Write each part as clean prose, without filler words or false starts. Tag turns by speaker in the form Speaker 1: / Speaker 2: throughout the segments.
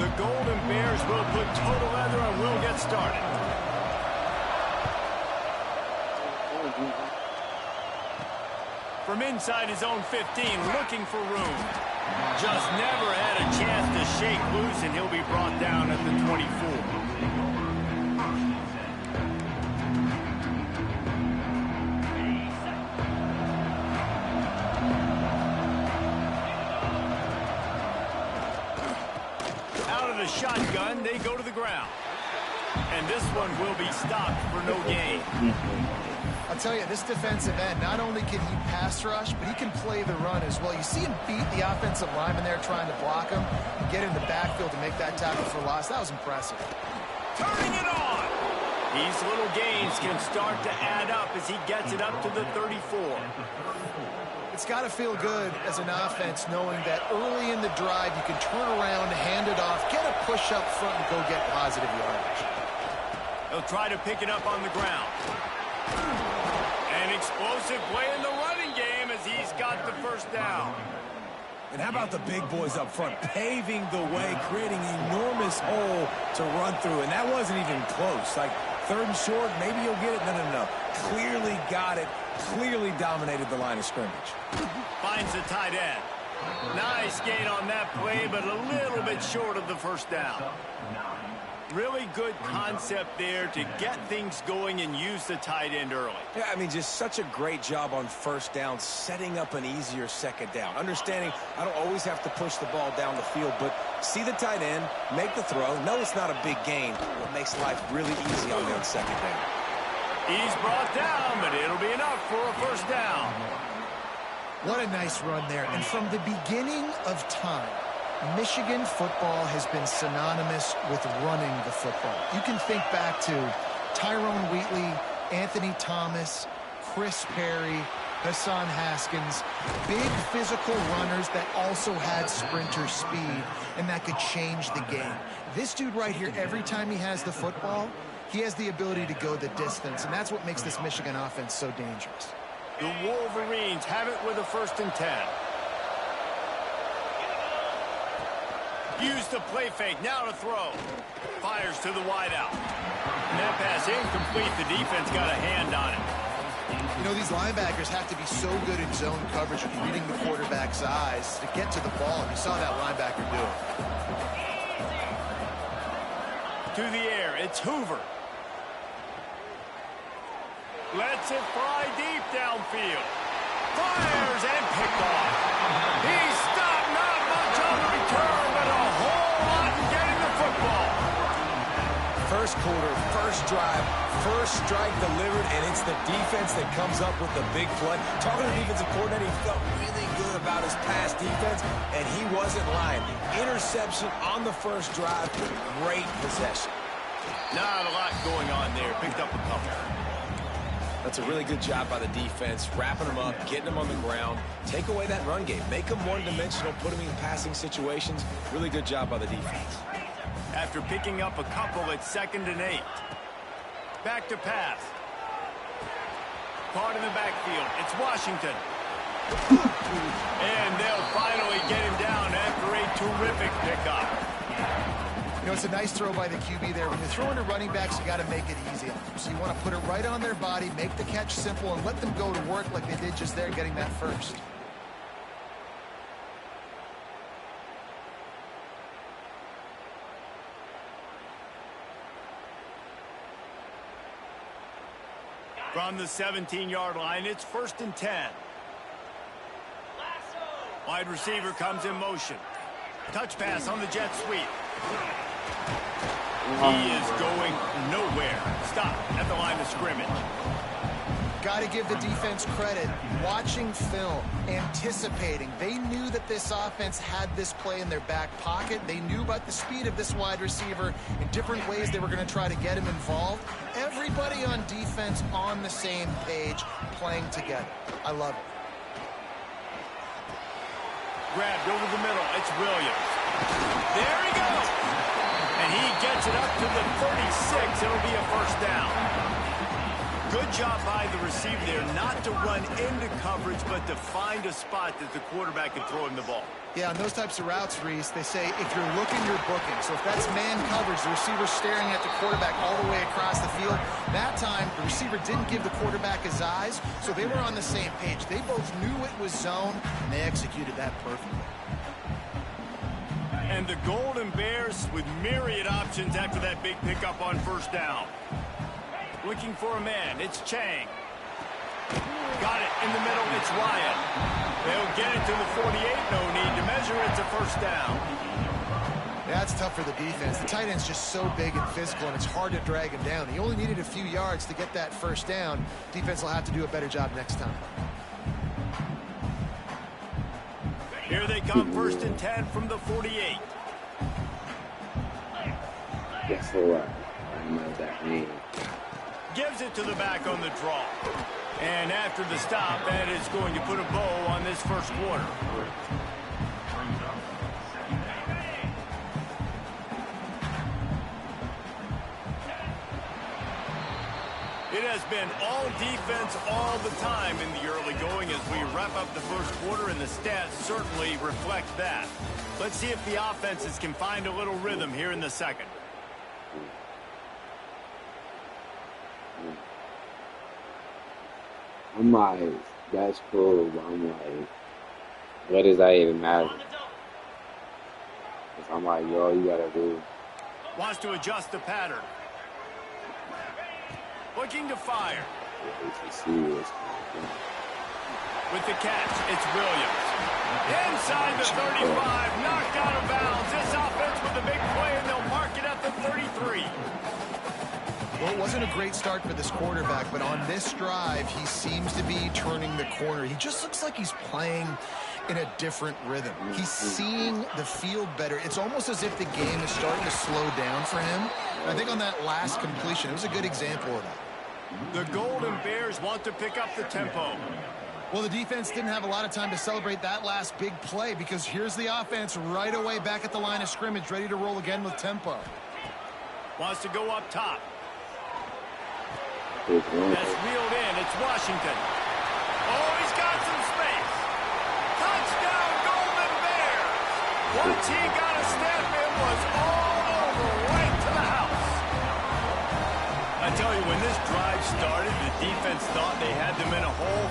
Speaker 1: The Golden Bears will put total leather and will get started. From inside his own 15, looking for room. Just never had a chance to shake loose, and he'll be brought down at the 24. The shotgun, they go to the ground. And this one will be stopped for no gain.
Speaker 2: I'll tell you, this defensive end, not only can he pass rush, but he can play the run as well. You see him beat the offensive lineman there trying to block him and get in the backfield to make that tackle for loss. That was impressive.
Speaker 1: Turning it on. These little gains can start to add up as he gets it up to the 34.
Speaker 2: It's got to feel good as an offense knowing that early in the drive you can turn around, hand it off, get a push up front, and go get positive yardage.
Speaker 1: He'll try to pick it up on the ground. An explosive play in the running game as he's got the first down.
Speaker 3: And how about the big boys up front, paving the way, creating an enormous hole to run through, and that wasn't even close. Like, third and short, maybe you'll get it. No. Clearly got it. Clearly dominated the line of scrimmage.
Speaker 1: Finds the tight end. Nice gain on that play, but a little bit short of the first down. Really good concept there to get things going and use the tight end early.
Speaker 3: Yeah, I mean, just such a great job on first down, setting up an easier second down. Understanding I don't always have to push the ball down the field, but see the tight end, make the throw. No, it's not a big gain. It makes life really easy on that second down.
Speaker 1: He's brought down, but it'll be enough for a first down.
Speaker 2: What a nice run there. And from the beginning of time, Michigan football has been synonymous with running the football. You can think back to Tyrone Wheatley, Anthony Thomas, Chris Perry, Hassan Haskins, big physical runners that also had sprinter speed and that could change the game. This dude right here, every time he has the football, he has the ability to go the distance, and that's what makes this Michigan offense so dangerous.
Speaker 1: The Wolverines have it with a 1st and 10. Use the play fake, now to throw. Fires to the wideout. That pass incomplete, the defense got a hand on it.
Speaker 2: You know, these linebackers have to be so good in zone coverage and reading the quarterback's eyes to get to the ball, and you saw that linebacker do it.
Speaker 1: To the air, it's Hoover. Lets it fly deep downfield. Fires and picked off. He's stopped, not much on the return, but a whole lot in getting the football.
Speaker 3: First quarter, first drive, first strike delivered, and it's the defense that comes up with the big play. Talking to the defensive coordinator, he felt really good about his pass defense, and he wasn't lying. Interception on the first drive, great possession.
Speaker 1: Not a lot going on there. Picked up a couple.
Speaker 3: That's a really good job by the defense, wrapping them up, getting them on the ground. Take away that run game. Make them one-dimensional, put them in passing situations. Really good job by the defense.
Speaker 1: After picking up a couple, it's 2nd and 8. Back to pass. Caught in the backfield. It's Washington. And they'll finally get him down after a terrific pickup.
Speaker 2: You know, it's a nice throw by the QB there. When you're throwing to running backs, you got to make it easy on them. So you want to put it right on their body, make the catch simple, and let them go to work like they did just there, getting that first.
Speaker 1: From the 17-yard line, it's 1st and 10. Wide receiver comes in motion. Touch pass on the jet sweep. He is going nowhere. Stop at the line of scrimmage.
Speaker 2: Got to give the defense credit. Watching film, anticipating. They knew that this offense had this play in their back pocket. They knew about the speed of this wide receiver and different ways they were going to try to get him involved. Everybody on defense on the same page, playing together. I love it.
Speaker 1: Grabbed over the middle. It's Williams. There he goes. And he gets it up to the 36. It'll be a first down. Good job by the receiver there, not to run into coverage, but to find a spot that the quarterback can throw him the ball.
Speaker 2: Yeah, on those types of routes, Reese, they say if you're looking, you're booking. So if that's man coverage, the receiver's staring at the quarterback all the way across the field. That time, the receiver didn't give the quarterback his eyes, so they were on the same page. They both knew it was zone, and they executed that perfectly.
Speaker 1: And the Golden Bears with myriad options after that big pickup on first down. Looking for a man. It's Chang. Got it in the middle. It's Ryan. They'll get it to the 48. No need to measure. It's a first down.
Speaker 2: That's tough for the defense. The tight end's just so big and physical, and it's hard to drag him down. He only needed a few yards to get that first down. Defense will have to do a better job next time.
Speaker 1: Here they come, 1st and 10 from the 48.
Speaker 4: Guess what? I know that name.
Speaker 1: Gives it to the back on the draw. And after the stop, that is going to put a bow on this first quarter. It has been all defense all the time in the early going as we wrap up the first quarter, and the stats certainly reflect that. Let's see if the offenses can find a little rhythm here in the second.
Speaker 4: I'm like, that's cool, but I'm like, what does that even matter? Because I'm like, yo, you gotta do.
Speaker 1: Wants to adjust the pattern. Looking to fire. With the catch, it's Williams. Inside the 35, knocked out of bounds. This offense with a big play, and they'll mark it at the 33.
Speaker 2: Well, it wasn't a great start for this quarterback, but on this drive, he seems to be turning the corner. He just looks like he's playing in a different rhythm. He's seeing the field better. It's almost as if the game is starting to slow down for him. I think on that last completion, it was a good example of that.
Speaker 1: The Golden Bears want to pick up the tempo.
Speaker 2: Well, the defense didn't have a lot of time to celebrate that last big play because here's the offense right away back at the line of scrimmage, ready to roll again with tempo.
Speaker 1: Wants to go up top. That's reeled in. It's Washington. Oh, he's got some space. Touchdown, Golden Bears. Once he got a step, it was all over, right to the house. I tell you, when this drive started, the defense thought they had them in a hole.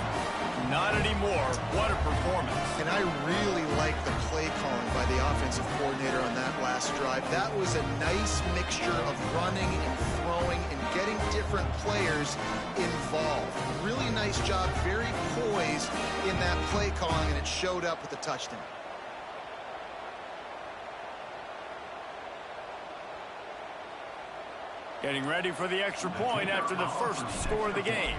Speaker 1: Not anymore. What a performance.
Speaker 2: And I really like the play calling by the offensive coordinator on that last drive. That was a nice mixture of running and throwing and getting different players involved. Really nice job, very poised in that play calling, and it showed up with the touchdown.
Speaker 1: Getting ready for the extra point after the first score of the game.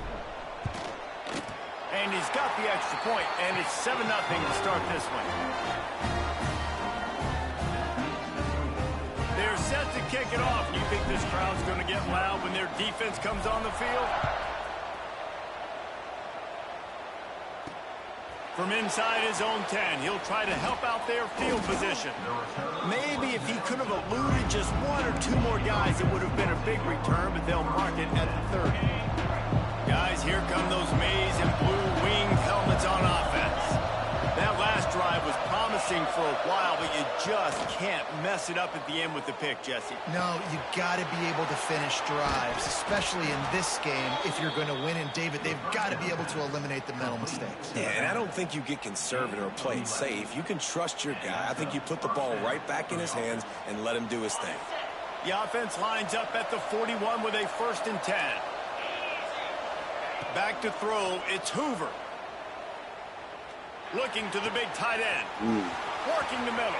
Speaker 1: And he's got the extra point, and it's 7-0 to start this one. They're set to kick it off. Do you think this crowd's going to get loud when their defense comes on the field? From inside his own 10, he'll try to help out their field position. Maybe if he could have eluded just one or two more guys, it would have been a big return, but they'll mark it at the 30. Guys, here come those maize and blue winged helmets on offense. That last drive was promising for a while, but you just can't mess it up at the end with the pick, Jesse.
Speaker 2: No, you got to be able to finish drives, especially in this game. If you're going to win, and David, they've got to be able to eliminate the mental mistakes.
Speaker 3: Yeah, and I don't think you get conservative or play it safe. You can trust your guy. I think you put the ball right back in his hands and let him do his thing.
Speaker 1: The offense lines up at the 41 with a 1st and 10. Back to throw, it's Hoover. Looking to the big tight end. Working the middle.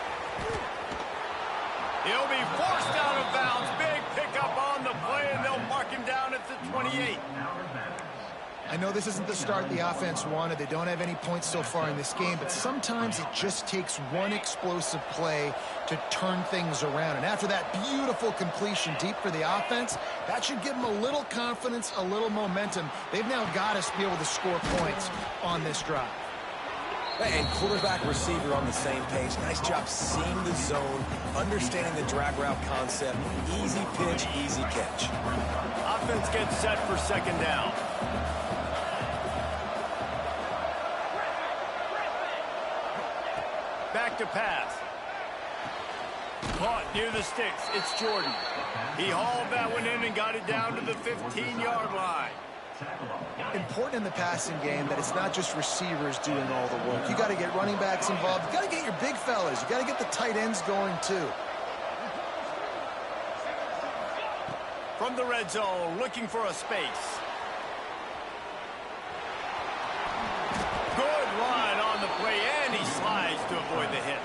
Speaker 1: He'll be forced out of bounds. Big pickup on the play, and they'll mark him down at the 28.
Speaker 2: I know this isn't the start the offense wanted. They don't have any points so far in this game, but sometimes it just takes one explosive play to turn things around. And after that beautiful completion deep for the offense, that should give them a little confidence, a little momentum. They've now got us to be able to score points on this drive.
Speaker 3: And quarterback, receiver on the same page. Nice job seeing the zone, understanding the drag route concept. Easy pitch, easy catch.
Speaker 1: Offense gets set for second down. Back to pass. Caught near the sticks. It's Jordan. He hauled that one in and got it down to the 15-yard line.
Speaker 2: Important in the passing game that it's not just receivers doing all the work. You got to get running backs involved. You got to get your big fellas. You got to get the tight ends going too.
Speaker 1: From the red zone, looking for a space. Good line on the play, and he slides to avoid the hit.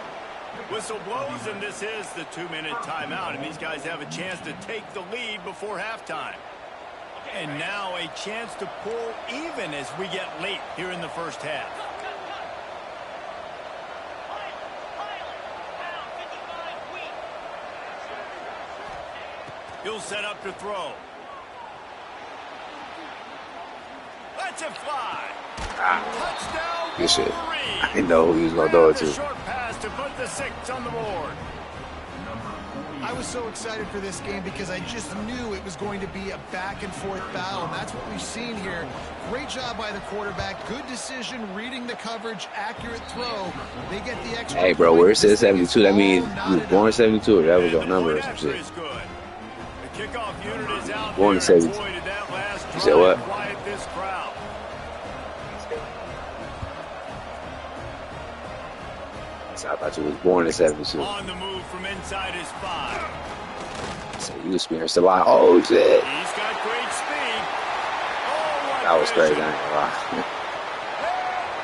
Speaker 1: Whistle blows, and this is the 2-minute timeout, and these guys have a chance to take the lead before halftime. And now a chance to pull even as we get late here in the first half. He'll set up to throw. Lets it fly. Touchdown.
Speaker 4: Good shit. I didn't know who he was going to throw it to.
Speaker 1: Short pass to put the 6 on the board.
Speaker 2: I was so excited for this game because I just knew it was going to be a back-and-forth battle, and that's what we've seen here. Great job by the quarterback. Good decision, reading the coverage, accurate throw. They get the extra.
Speaker 4: Hey, bro, where it says 72, that means you was born 72, or that was your number or some shit.
Speaker 1: The kickoff unit is out
Speaker 4: Born in 72. You said what? I thought you was born in 72.
Speaker 1: On the move from inside his 5.
Speaker 4: So you experienced a lot. Oh, shit.
Speaker 1: He's got great speed. Oh,
Speaker 4: that was crazy. I ain't gonna lie.
Speaker 1: And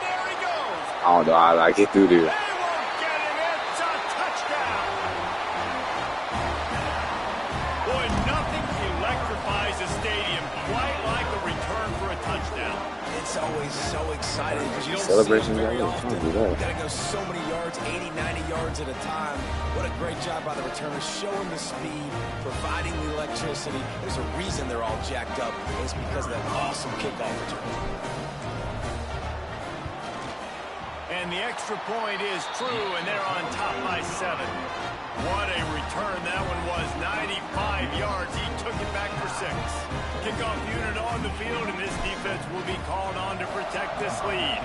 Speaker 1: there he goes.
Speaker 4: I don't know how I get through there.
Speaker 1: They won't get him. It's a touchdown. Boy, nothing electrifies a stadium quite like a return for a touchdown.
Speaker 3: It's always so exciting because you don't
Speaker 4: Celebration,
Speaker 3: see it very
Speaker 4: yeah,
Speaker 3: often.
Speaker 4: do that.
Speaker 3: You got to go so many yards, 80, 90 yards at a time. What a great job by the returners, showing the speed, providing the electricity. There's a reason they're all jacked up. It's because of that awesome kickoff return.
Speaker 1: And the extra point is true, and they're on top by 7. What a return that one was. 95 yards. He took it back for 6. Kickoff unit on the field, and this defense will be called on to protect this lead.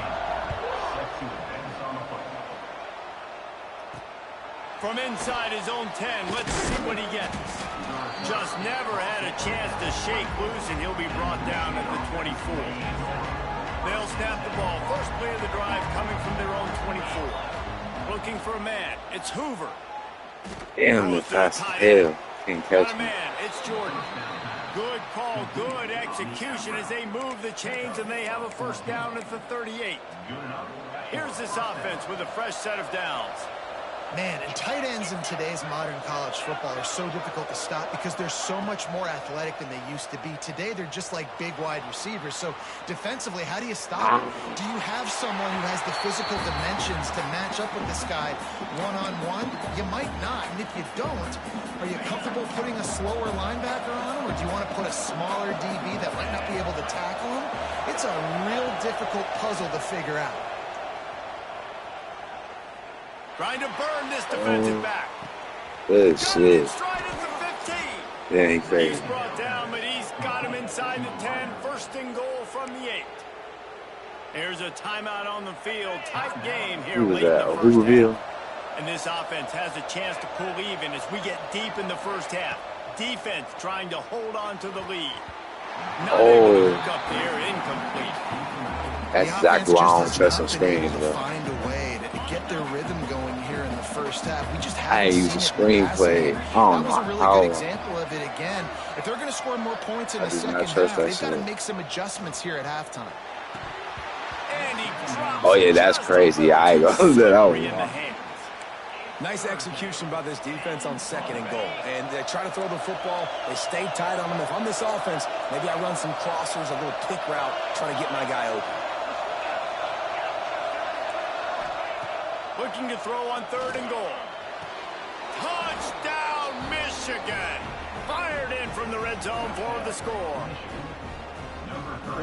Speaker 1: From inside his own 10, let's see what he gets. Just never had a chance to shake loose, and he'll be brought down at the 24. They'll snap the ball. First play of the drive coming from their own 24. Looking for a man. It's Hoover.
Speaker 4: Damn, the fast hell. Can't catch me.
Speaker 1: Man, it's Jordan. Good call, good execution as they move the chains, and they have a first down at the 38. Here's this offense with a fresh set of downs.
Speaker 2: Man, and tight ends in today's modern college football are so difficult to stop because they're so much more athletic than they used to be. Today, they're just like big wide receivers. So defensively, how do you stop them? Do you have someone who has the physical dimensions to match up with this guy one-on-one? You might not. And if you don't, are you comfortable putting a slower linebacker on him? Or do you want to put a smaller DB that might not be able to tackle him? It's a real difficult puzzle to figure out.
Speaker 1: Trying to burn this defensive back.
Speaker 4: Good shit.
Speaker 1: Straight at the 15.
Speaker 4: Yeah, he's crazy.
Speaker 1: He's brought down, but he's got him inside the 10. First and goal from the 8. Here's a timeout on the field. Tight game here late in the first half. And this offense has a chance to pull even as we get deep in the first half. Defense trying to hold on to the lead. Not able to hook up there, incomplete.
Speaker 4: That's exactly why I don't trust some screens, bro.
Speaker 2: Find a way to get their rhythm going here in the first half. We just
Speaker 4: I
Speaker 2: haven't
Speaker 4: use a
Speaker 2: seen
Speaker 4: screenplay.
Speaker 2: that
Speaker 4: Oh
Speaker 2: was a really
Speaker 4: my
Speaker 2: good example of it again. If they're going to score more points in the second half, they've got to make some adjustments here at halftime.
Speaker 1: And he drops
Speaker 4: Oh yeah, that's crazy. I ain't gonna do that.
Speaker 3: Nice execution by this defense on 2nd and goal. And they try to throw the football. They stay tight on them. If I'm this offense, maybe I run some crossers, a little pick route, try to get my guy open.
Speaker 1: Looking to throw on 3rd and goal. Touchdown, Michigan! Fired in from the red zone for the score.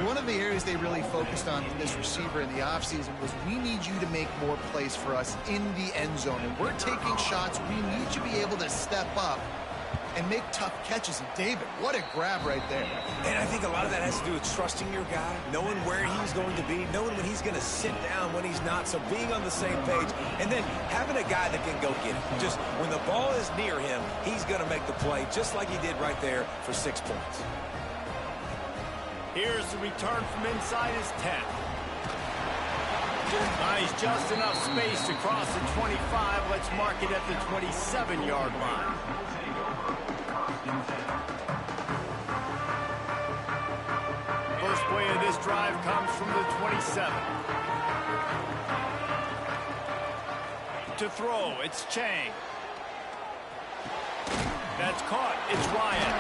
Speaker 2: One of the areas they really focused on with this receiver in the offseason was we need you to make more plays for us in the end zone. And we're taking shots. We need you to be able to step up and make tough catches. And David, what a grab right there.
Speaker 3: And I think a lot of that has to do with trusting your guy, knowing where he's going to be, knowing when he's going to sit down, when he's not, so being on the same page, and then having a guy that can go get it. Just when the ball is near him, he's going to make the play, just like he did right there for 6 points.
Speaker 1: Here's the return from inside his 10. Nice, just enough space to cross the 25. Let's mark it at the 27-yard line. First play of this drive comes from the 27. To throw, it's Chang. That's caught. It's Ryan.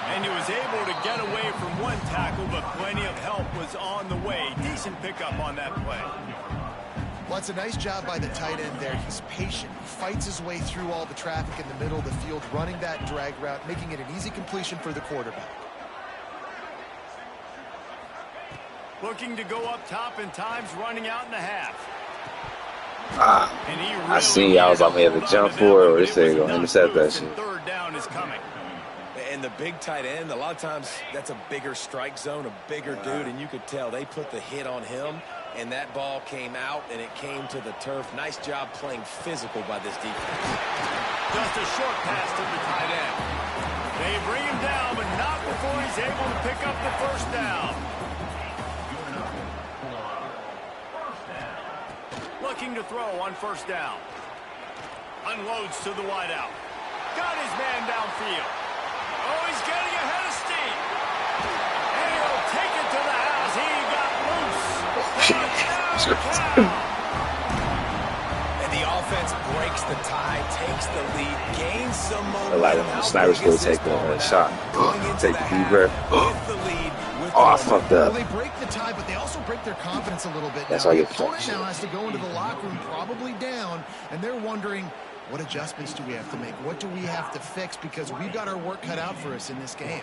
Speaker 1: And he was able to get away from one tackle, but plenty of help was on the way. Decent pickup on that play.
Speaker 2: Well, it's a nice job by the tight end there. He's patient. He fights his way through all the traffic in the middle of the field, running that drag route, making it an easy completion for the quarterback.
Speaker 1: Looking to go up top in times, running out in the half. And he really
Speaker 4: I seen y'all was about to have a jump forward, or this thing gonna intercept that shit.
Speaker 1: 3rd down is coming.
Speaker 3: And the big tight end, a lot of times that's a bigger strike zone, a bigger dude, and you could tell they put the hit on him, and that ball came out, and it came to the turf. Nice job playing physical by this defense.
Speaker 1: Just a short pass to the tight end. They bring him down, but not before he's able to pick up the 1st down. Looking to throw on 1st down. Unloads to the wideout. Got his man downfield. Oh, he's getting ahead of steam. And he'll take it to the house. He got loose.
Speaker 3: And the offense breaks the tie, takes the lead, gains some momentum.
Speaker 4: Like the sniper's still taking a shot. Take a deep breath.
Speaker 3: With the lead.
Speaker 4: Oh, I fucked
Speaker 2: Well,
Speaker 4: up.
Speaker 2: they break the tie, but they also break their confidence a little bit.
Speaker 4: That's
Speaker 2: now.
Speaker 4: why I
Speaker 2: The
Speaker 4: get
Speaker 2: opponent
Speaker 4: fucked.
Speaker 2: now has to go into the locker room probably down, and they're wondering, what adjustments do we have to make? What do we have to fix? Because we've got our work cut out for us in this game.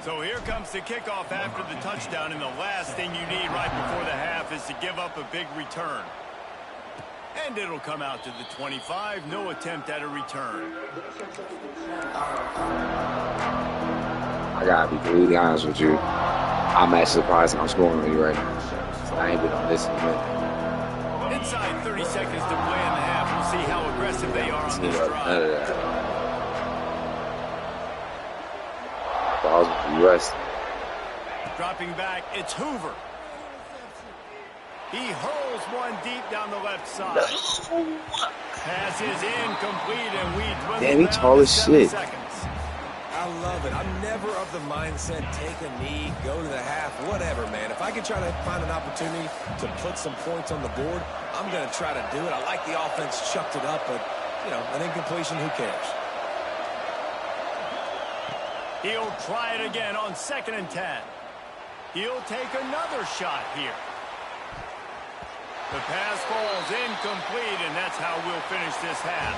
Speaker 1: So here comes the kickoff after the touchdown, and the last thing you need right before the half is to give up a big return. And it'll come out to the 25. No attempt at a return.
Speaker 4: I gotta be completely honest with you. I'm actually surprised I'm scoring on you right now. So I ain't been on this in a minute.
Speaker 1: Inside 30 seconds to play in the half. We'll see how aggressive they are on this
Speaker 4: None
Speaker 1: drive.
Speaker 4: of that. Balls with the US.
Speaker 1: Dropping back, it's Hoover. He hurls one deep down the left side. Pass is incomplete, and we dwindle
Speaker 4: Damn, he
Speaker 1: down
Speaker 4: tall
Speaker 1: to
Speaker 4: as
Speaker 1: 7
Speaker 4: shit.
Speaker 1: seconds.
Speaker 3: I love it. I'm never of the mindset, take a knee, go to the half, whatever, man. If I can try to find an opportunity to put some points on the board, I'm going to try to do it. I like the offense chucked it up, but, you know, an incompletion, who cares?
Speaker 1: He'll try it again on 2nd and 10. He'll take another shot here. The pass falls incomplete, and that's how we'll finish this half.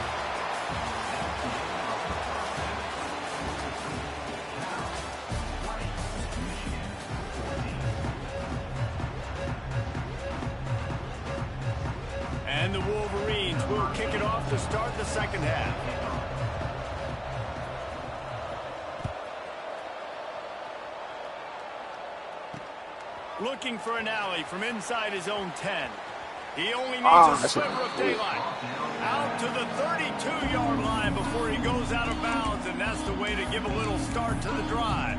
Speaker 1: And the Wolverines will kick it off to start the second half. Looking for an alley from inside his own 10. He only needs a sliver of daylight. Out to the 32-yard line before he goes out of bounds, and that's the way to give a little start to the drive.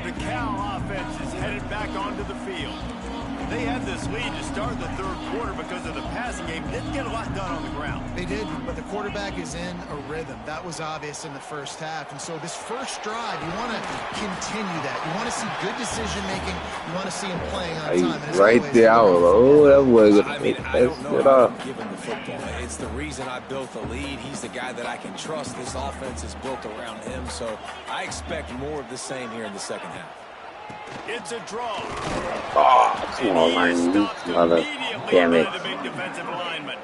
Speaker 1: The Cal offense is headed back onto the field. They had this lead to start the third quarter because of the passing game. Didn't get a lot done on the ground.
Speaker 2: They didn't, but the quarterback is in a rhythm. That was obvious in the first half. And so this first drive, you want to continue that. You want to see good decision-making. You want to see him playing on time. And
Speaker 4: Right there, that was
Speaker 3: I mean, I don't know if I'm giving the football. It's the reason I built the lead. He's the guy that I can trust. This offense is built around him, so I expect more of the same here in the second half.
Speaker 1: It's a draw.
Speaker 4: Oh, come on, man. Mother. Damn it.
Speaker 1: The big defensive lineman.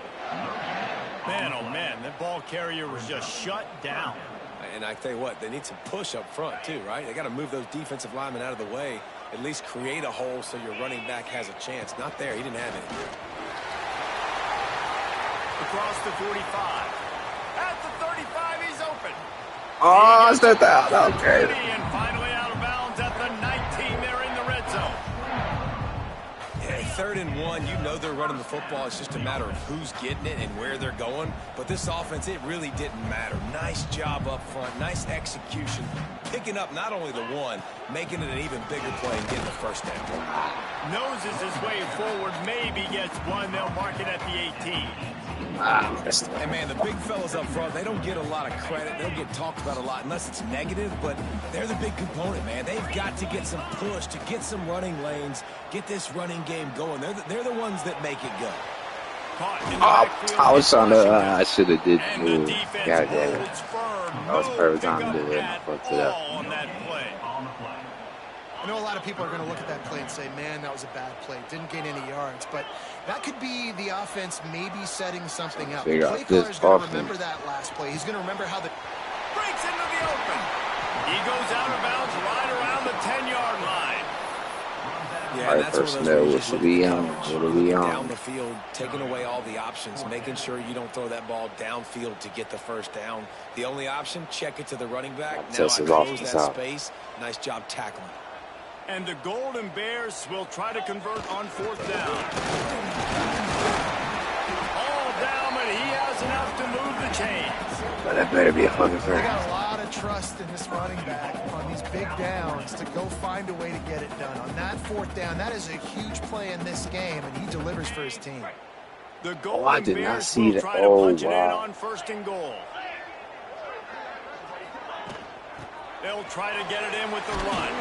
Speaker 1: Man, oh man, that ball carrier was just shut down.
Speaker 3: And I tell you what, they need some push up front too, right? They got to move those defensive linemen out of the way, at least create a hole so your running back has a chance. Not there. He didn't have it.
Speaker 1: Across the 45. At the 35, he's open.
Speaker 4: Oh, it's that down. Okay.
Speaker 1: And finally out of bounds at the 19. They're in the red zone.
Speaker 3: Yeah, 3rd and 1, you know they're running the football. It's just a matter of who's getting it and where they're going. But this offense, it really didn't matter. Nice job up front. Nice execution. Picking up not only the one, making it an even bigger play and getting the first down.
Speaker 1: Noses his way forward. Maybe gets one. They'll mark it at the 18.
Speaker 3: And man, the big fellas up front, they don't get a lot of credit. They don't get talked about a lot unless it's negative, but they're the big component, man. They've got to get some push, to get some running lanes, get this running game going. They're the ones that make it go.
Speaker 4: I was trying to, I should have did move. God damn it. That was the perfect time to do it. Fucked it up.
Speaker 2: I know a lot of people are going to look at that play and say, man, that was a bad play. Didn't gain any yards. But that could be the offense maybe setting something up. The play caller's going to remember that last play. He's going to remember how the...
Speaker 1: Breaks into the open. He goes out of bounds right around the 10-yard line.
Speaker 3: Yeah,
Speaker 4: that's personnel, what should be on? What be on?
Speaker 3: Down the field, taking away all the options, making sure you don't throw that ball downfield to get the first down. The only option, check it to the running back. Now I close that space. Nice job tackling.
Speaker 1: And the Golden Bears will try to convert on 4th down. All down, but he has enough to move the chains.
Speaker 4: But that better be a fucking
Speaker 2: They got a lot of trust in this running back on these big downs to go find a way to get it done. On that 4th down, that is a huge play in this game, and he delivers for his team.
Speaker 1: The Golden Bears will try to punch it in on 1st and goal. They'll try to get it in with the run.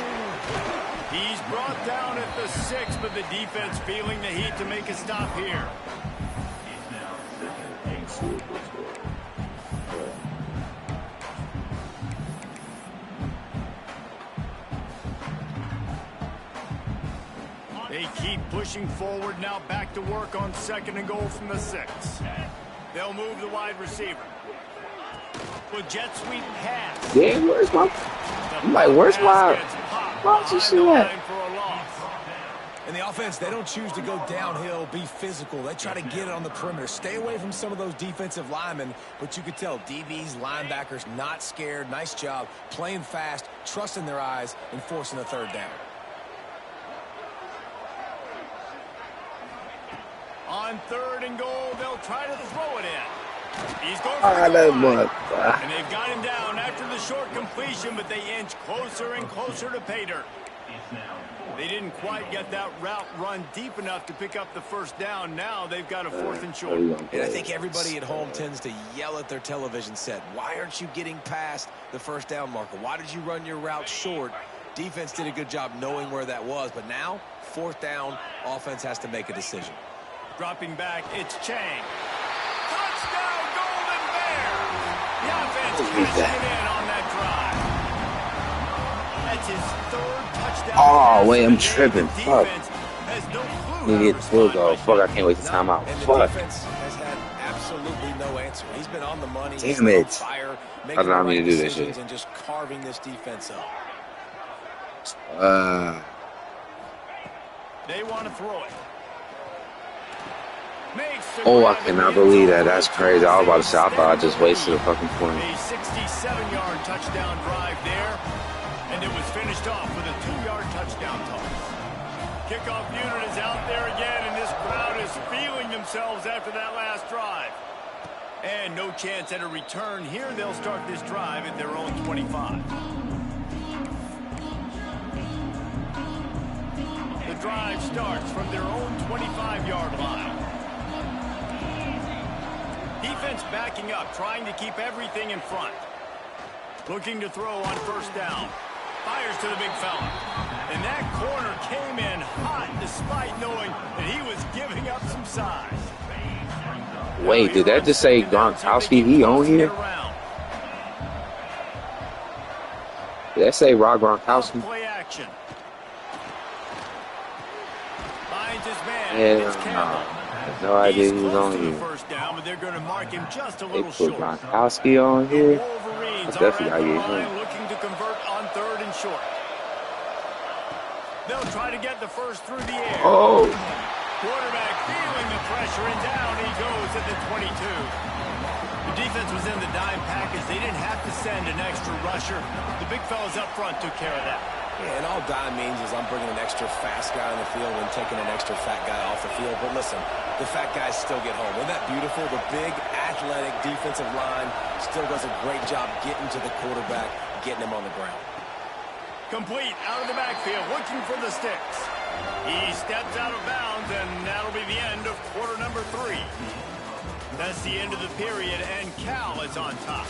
Speaker 1: He's brought down at the 6, but the defense feeling the heat to make a stop here. They keep pushing forward, now back to work on 2nd and goal from the 6. They'll move the wide receiver. With jet sweep pass.
Speaker 4: Damn, where's my... I'm like, where's my... Why don't you see that?
Speaker 3: And the offense, they don't choose to go downhill, be physical. They try to get it on the perimeter. Stay away from some of those defensive linemen, but you could tell DBs, linebackers, not scared. Nice job playing fast, trusting their eyes, and forcing a 3rd down.
Speaker 1: On 3rd and goal, they'll try to throw it in. He's going
Speaker 4: and
Speaker 1: they've got him down after the short completion, but they inch closer and closer to pay dirt. They didn't quite get that route run deep enough to pick up the 1st down. Now they've got a 4th and short.
Speaker 3: And I think everybody at home tends to yell at their television set. Why aren't you getting past the 1st down marker? Why did you run your route short? Defense did a good job knowing where that was, but now 4th down, offense has to make a decision.
Speaker 1: Dropping back, it's Chang. Touchdown, Golden Bears! The offense cashing in on that drive. That's his 3rd touchdown.
Speaker 4: Oh, wait, I'm tripping. Fuck. Need to get the field goal. Fuck, I can't wait to time out.
Speaker 3: And the
Speaker 4: Fuck.
Speaker 3: defense has had absolutely no answer. He's been on the money.
Speaker 4: Damn it.
Speaker 3: Fire,
Speaker 4: I don't know how to do this shit.
Speaker 3: And just carving this defense up.
Speaker 1: They want to throw it.
Speaker 4: Oh, I cannot believe that. That's crazy. I was about to say, I thought I just wasted a fucking point.
Speaker 1: A 67-yard touchdown drive there, and it was finished off with a 2-yard touchdown toss. Kickoff unit is out there again, and this crowd is feeling themselves after that last drive. And no chance at a return here. They'll start this drive at their own 25. drive starts from their own 25-yard line. Defense backing up, trying to keep everything in front. Looking to throw on first down. Fires to the big fella. And that corner came in hot despite knowing that he was giving up some size.
Speaker 4: Wait, did that just say Gronkowski? He on here? Did that say Rob Gronkowski?
Speaker 1: Play action. Finds his man.
Speaker 4: Yeah, no idea he was on here.
Speaker 1: First down, but they're going to mark him just a
Speaker 4: They
Speaker 1: little
Speaker 4: put
Speaker 1: short.
Speaker 4: Gronkowski on here.
Speaker 1: Wolverines
Speaker 4: I definitely
Speaker 1: are
Speaker 4: gotta
Speaker 1: at
Speaker 4: get
Speaker 1: the line
Speaker 4: him.
Speaker 1: looking to convert on 3rd and short. They'll try to get the first through the air.
Speaker 4: Oh,
Speaker 1: Quarterback feeling the pressure, and down he goes at the 22. The defense was in the dime package. They didn't have to send an extra rusher. The big fellas up front took care of that.
Speaker 3: Yeah, and all dime means is I'm bringing an extra fast guy on the field and taking an extra fat guy off the field. But listen, the fat guys still get home. Isn't that beautiful? The big, athletic defensive line still does a great job getting to the quarterback, getting him on the ground.
Speaker 1: Complete out of the backfield, looking for the sticks. He steps out of bounds, and that'll be the end of quarter number 3. That's the end of the period, and Cal is on top.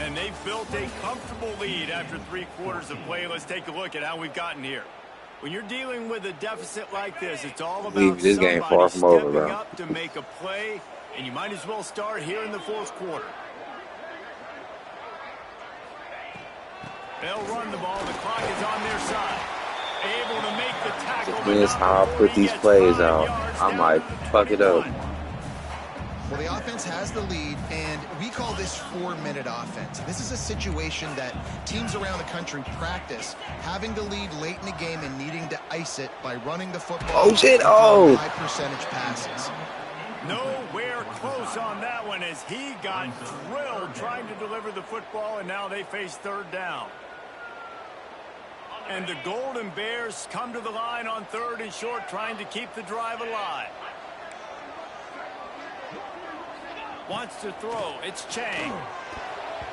Speaker 1: And they've built a comfortable lead after 3 quarters of play. Let's take a look at how we've gotten here. When you're dealing with a deficit like this, it's all about
Speaker 4: Leave this game far from over, bro.
Speaker 1: up to make a play, and you might as well start here in the 4th quarter. They'll run the ball. The clock is on their side. Able to make the tackle.
Speaker 4: this is how I put these plays out. I might fuck it up.
Speaker 2: Well, the offense has the lead, and we call this 4-minute offense. This is a situation that teams around the country practice, having the lead late in the game and needing to ice it by running the football.
Speaker 4: Oh, shit. Oh.
Speaker 2: High percentage passes.
Speaker 1: Nowhere close on that one as he got drilled trying to deliver the football, and now they face 3rd down. And the Golden Bears come to the line on 3rd and short, trying to keep the drive alive. Wants to throw. It's Chang.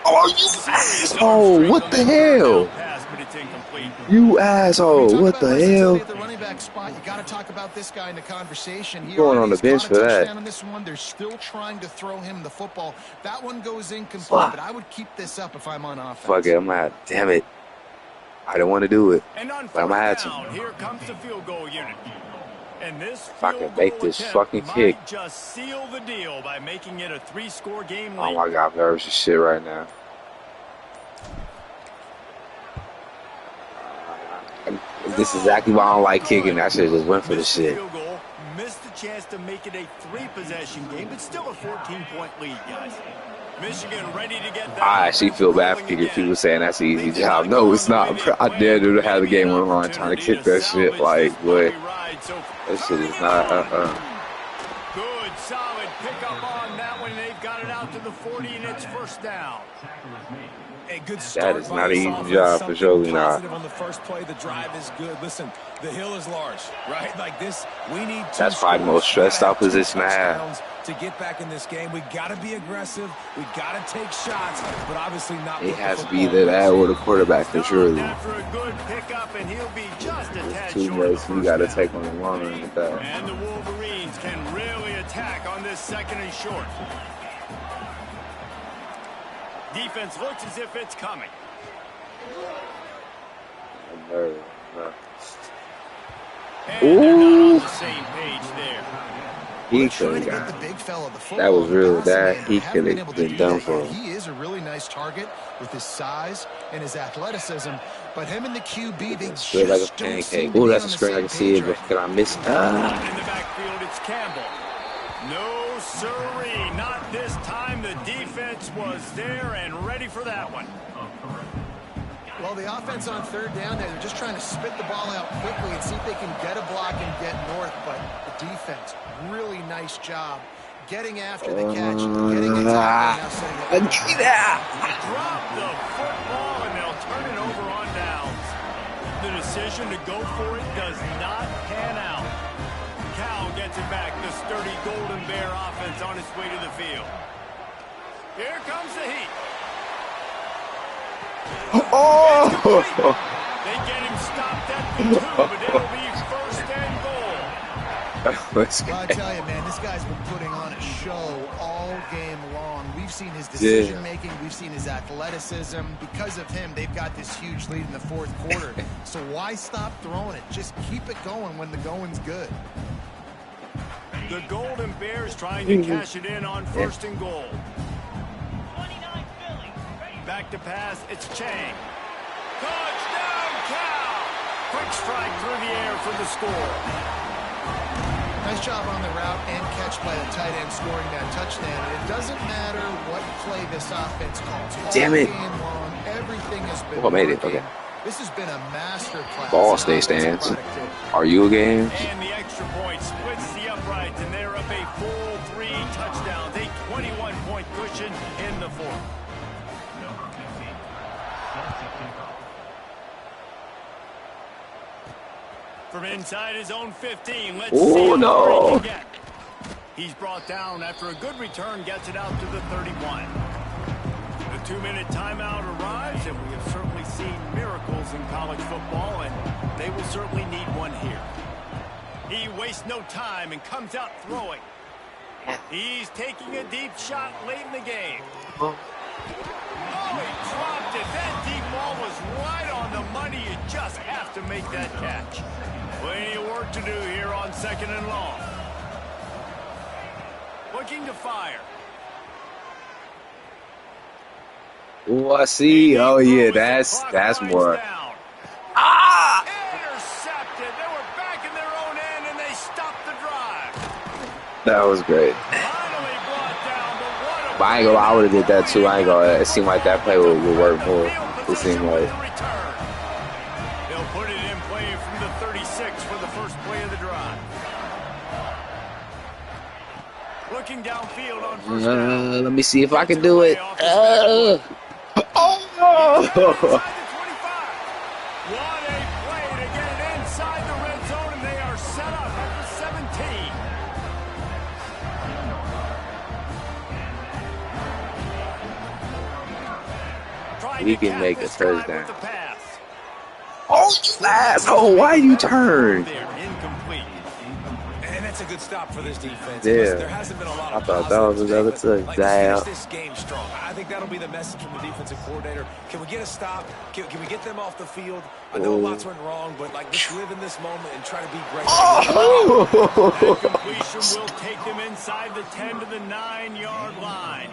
Speaker 4: Oh, you asshole. What the hell?
Speaker 1: Pass, but it's incomplete.
Speaker 4: You asshole. What the hell?
Speaker 2: At the running back spot, you got to talk about this guy in the conversation. He
Speaker 4: Going on the
Speaker 2: already's
Speaker 4: bench
Speaker 2: got
Speaker 4: for
Speaker 2: a
Speaker 4: that.
Speaker 2: touchdown on this one. They're still trying to throw him the football. That one goes incomplete, but I would keep this up if I'm on offense.
Speaker 4: Fuck it. I'm out. Damn it. I don't want to do it.
Speaker 1: And on
Speaker 4: But I'm gonna have to.
Speaker 1: down, here comes the field goal unit. And this
Speaker 4: If I can
Speaker 1: field
Speaker 4: make
Speaker 1: goal
Speaker 4: this
Speaker 1: attempt
Speaker 4: fucking
Speaker 1: might
Speaker 4: kick.
Speaker 1: just seal the deal by making it a 3-score game
Speaker 4: Oh
Speaker 1: lead.
Speaker 4: my god, I'm nervous as shit right now. This is exactly why I don't like kicking. I should have just went for the
Speaker 1: Missed the
Speaker 4: shit.
Speaker 1: field goal, missed the chance to make it a 3-possession game, but still a 14-point lead, guys. Michigan ready to get that.
Speaker 4: I actually feel bad for kicking. People saying that's an easy job. No, it's not. Bro. I dare to have the game on the line trying to kick that shit. Like, what? That shit is not.
Speaker 1: Good, solid pickup on that one. They've got it out to the 40, and it's 1st down.
Speaker 3: A good start
Speaker 4: is
Speaker 3: by
Speaker 4: not
Speaker 3: this
Speaker 4: an easy
Speaker 3: offense,
Speaker 4: job for
Speaker 3: something
Speaker 4: surely not.
Speaker 3: positive on the first play. The drive is good. Listen, the hill is large, right? Like this, we need 2
Speaker 4: That's probably the most
Speaker 3: scores.
Speaker 4: stressed out
Speaker 3: Gotta have 2
Speaker 4: position I have.
Speaker 3: touchdowns to get back in this game. We got to be aggressive. We got to take shots, but obviously not.
Speaker 4: It
Speaker 3: put the
Speaker 4: has to be
Speaker 3: football
Speaker 4: either that or the quarterback for sure.
Speaker 1: After a good pickup, and he'll be just a tad
Speaker 4: Two
Speaker 1: short of
Speaker 4: ways
Speaker 1: the
Speaker 4: we
Speaker 1: first
Speaker 4: got to
Speaker 1: down.
Speaker 4: take on the long run with that.
Speaker 1: And the Wolverines can really attack on this 2nd and short. Defense looks as if it's coming.
Speaker 4: I'm nervous.
Speaker 1: And they're not on the same page there.
Speaker 4: He
Speaker 2: Trying
Speaker 4: could
Speaker 2: to
Speaker 4: have
Speaker 2: get the
Speaker 4: got.
Speaker 2: big fella the football.
Speaker 4: That was real.
Speaker 2: passing
Speaker 4: That
Speaker 2: game,
Speaker 4: he
Speaker 2: but haven't
Speaker 4: could
Speaker 2: been
Speaker 4: have
Speaker 2: able to
Speaker 4: been
Speaker 2: do
Speaker 4: done
Speaker 2: that
Speaker 4: for
Speaker 2: yet.
Speaker 4: him.
Speaker 2: He is a really nice target with his size and his athleticism, but him and the QB, they
Speaker 4: Straight like a
Speaker 2: just don't seem
Speaker 4: pancake.
Speaker 2: to
Speaker 4: Oh,
Speaker 2: be
Speaker 4: that's
Speaker 2: on
Speaker 4: a
Speaker 2: the
Speaker 4: screen. I
Speaker 2: same
Speaker 4: can see it,
Speaker 2: page
Speaker 4: but
Speaker 2: right
Speaker 4: can I miss?
Speaker 1: In the backfield, it's Campbell. No, sirree, not this time. The defense was there and ready for that one.
Speaker 2: Well, the offense on 3rd down there, they're just trying to spit the ball out quickly and see if they can get a block and get north, but the defense, really nice job getting after the catch, getting the tackle, now setting up.
Speaker 1: Drop the football, and they'll turn it over on downs. The decision to go for it does not pan out. Cal gets it back. The sturdy Golden Bear offense on its way to the field. Here comes the heat.
Speaker 4: Oh!
Speaker 1: They get him stopped at the 2, but it'll be 1st and
Speaker 4: Let's
Speaker 2: Well, I
Speaker 4: go.
Speaker 2: tell you, man, this guy's been putting on a show all game long. We've seen his
Speaker 4: Yeah.
Speaker 2: decision-making. We've seen his athleticism. Because of him, they've got this huge lead in the fourth quarter. So why stop throwing it? Just keep it going when the going's good.
Speaker 1: The Golden Bears trying to cash it in on first and goal. Back to pass, it's Chang. Touchdown, Cal! Quick strike through the air for the score.
Speaker 2: Nice job on the route and catch by the tight end scoring that touchdown. And it doesn't matter what play this offense calls.
Speaker 4: Damn
Speaker 2: All
Speaker 4: it.
Speaker 2: game long, everything has been
Speaker 4: Oh, I made it.
Speaker 2: working.
Speaker 4: Okay.
Speaker 2: This has been a master class.
Speaker 4: Ball
Speaker 2: in
Speaker 4: stay
Speaker 2: offensive
Speaker 4: stands.
Speaker 2: productivity.
Speaker 4: Are you a game?
Speaker 1: And the extra point splits the uprights, and they're up a full 3 touchdowns, a 21-point cushion in the fourth. From inside his own 15, let's
Speaker 4: Oh,
Speaker 1: see how
Speaker 4: no.
Speaker 1: far he can get. He's brought down after a good return, gets it out to the 31. The 2-minute timeout arrives, and we have certainly seen miracles in college football, and they will certainly need one here. He wastes no time and comes out throwing. He's taking a deep shot late in the game. Oh, he dropped it. That deep ball was right on the money. You just have to make that catch. Plenty of work to do here on second and long. Looking to fire.
Speaker 4: Oh, I see. Oh yeah, that's more. Ah!
Speaker 1: Intercepted. They were back in their own end, and they stopped the drive.
Speaker 4: That was great.
Speaker 1: Finally brought down, but what a
Speaker 4: But I ain't gonna lie, I would have did that too. I ain't gonna. It seemed like that play would work more. It seemed like.
Speaker 1: They'll put it in play from the 36 for the first play of the drive. Looking downfield on first down.
Speaker 4: Let me see if I can do it.
Speaker 1: Inside
Speaker 4: Oh!
Speaker 1: the 25. What a play to get it inside the red zone, and they are set up at the 17. Trying
Speaker 4: We
Speaker 1: to
Speaker 4: can
Speaker 1: cap
Speaker 4: make a
Speaker 1: this drive
Speaker 4: first down.
Speaker 1: with the pass.
Speaker 4: Oh, you asshole! Why you turn?
Speaker 1: There, incomplete.
Speaker 3: And that's a good stop for this defense.
Speaker 4: Yeah.
Speaker 3: Listen, there hasn't been a lot of
Speaker 4: I thought that was
Speaker 3: positives
Speaker 4: another
Speaker 3: today, but,
Speaker 4: touchdown.
Speaker 3: let's finish this game strong. I think that'll be the message from the defensive coordinator. Can we get a stop? Can we get them off the field? I know lots went wrong, but like just live in this moment and try to be great.
Speaker 1: That completion will take them inside the 10 to the 9-yard line.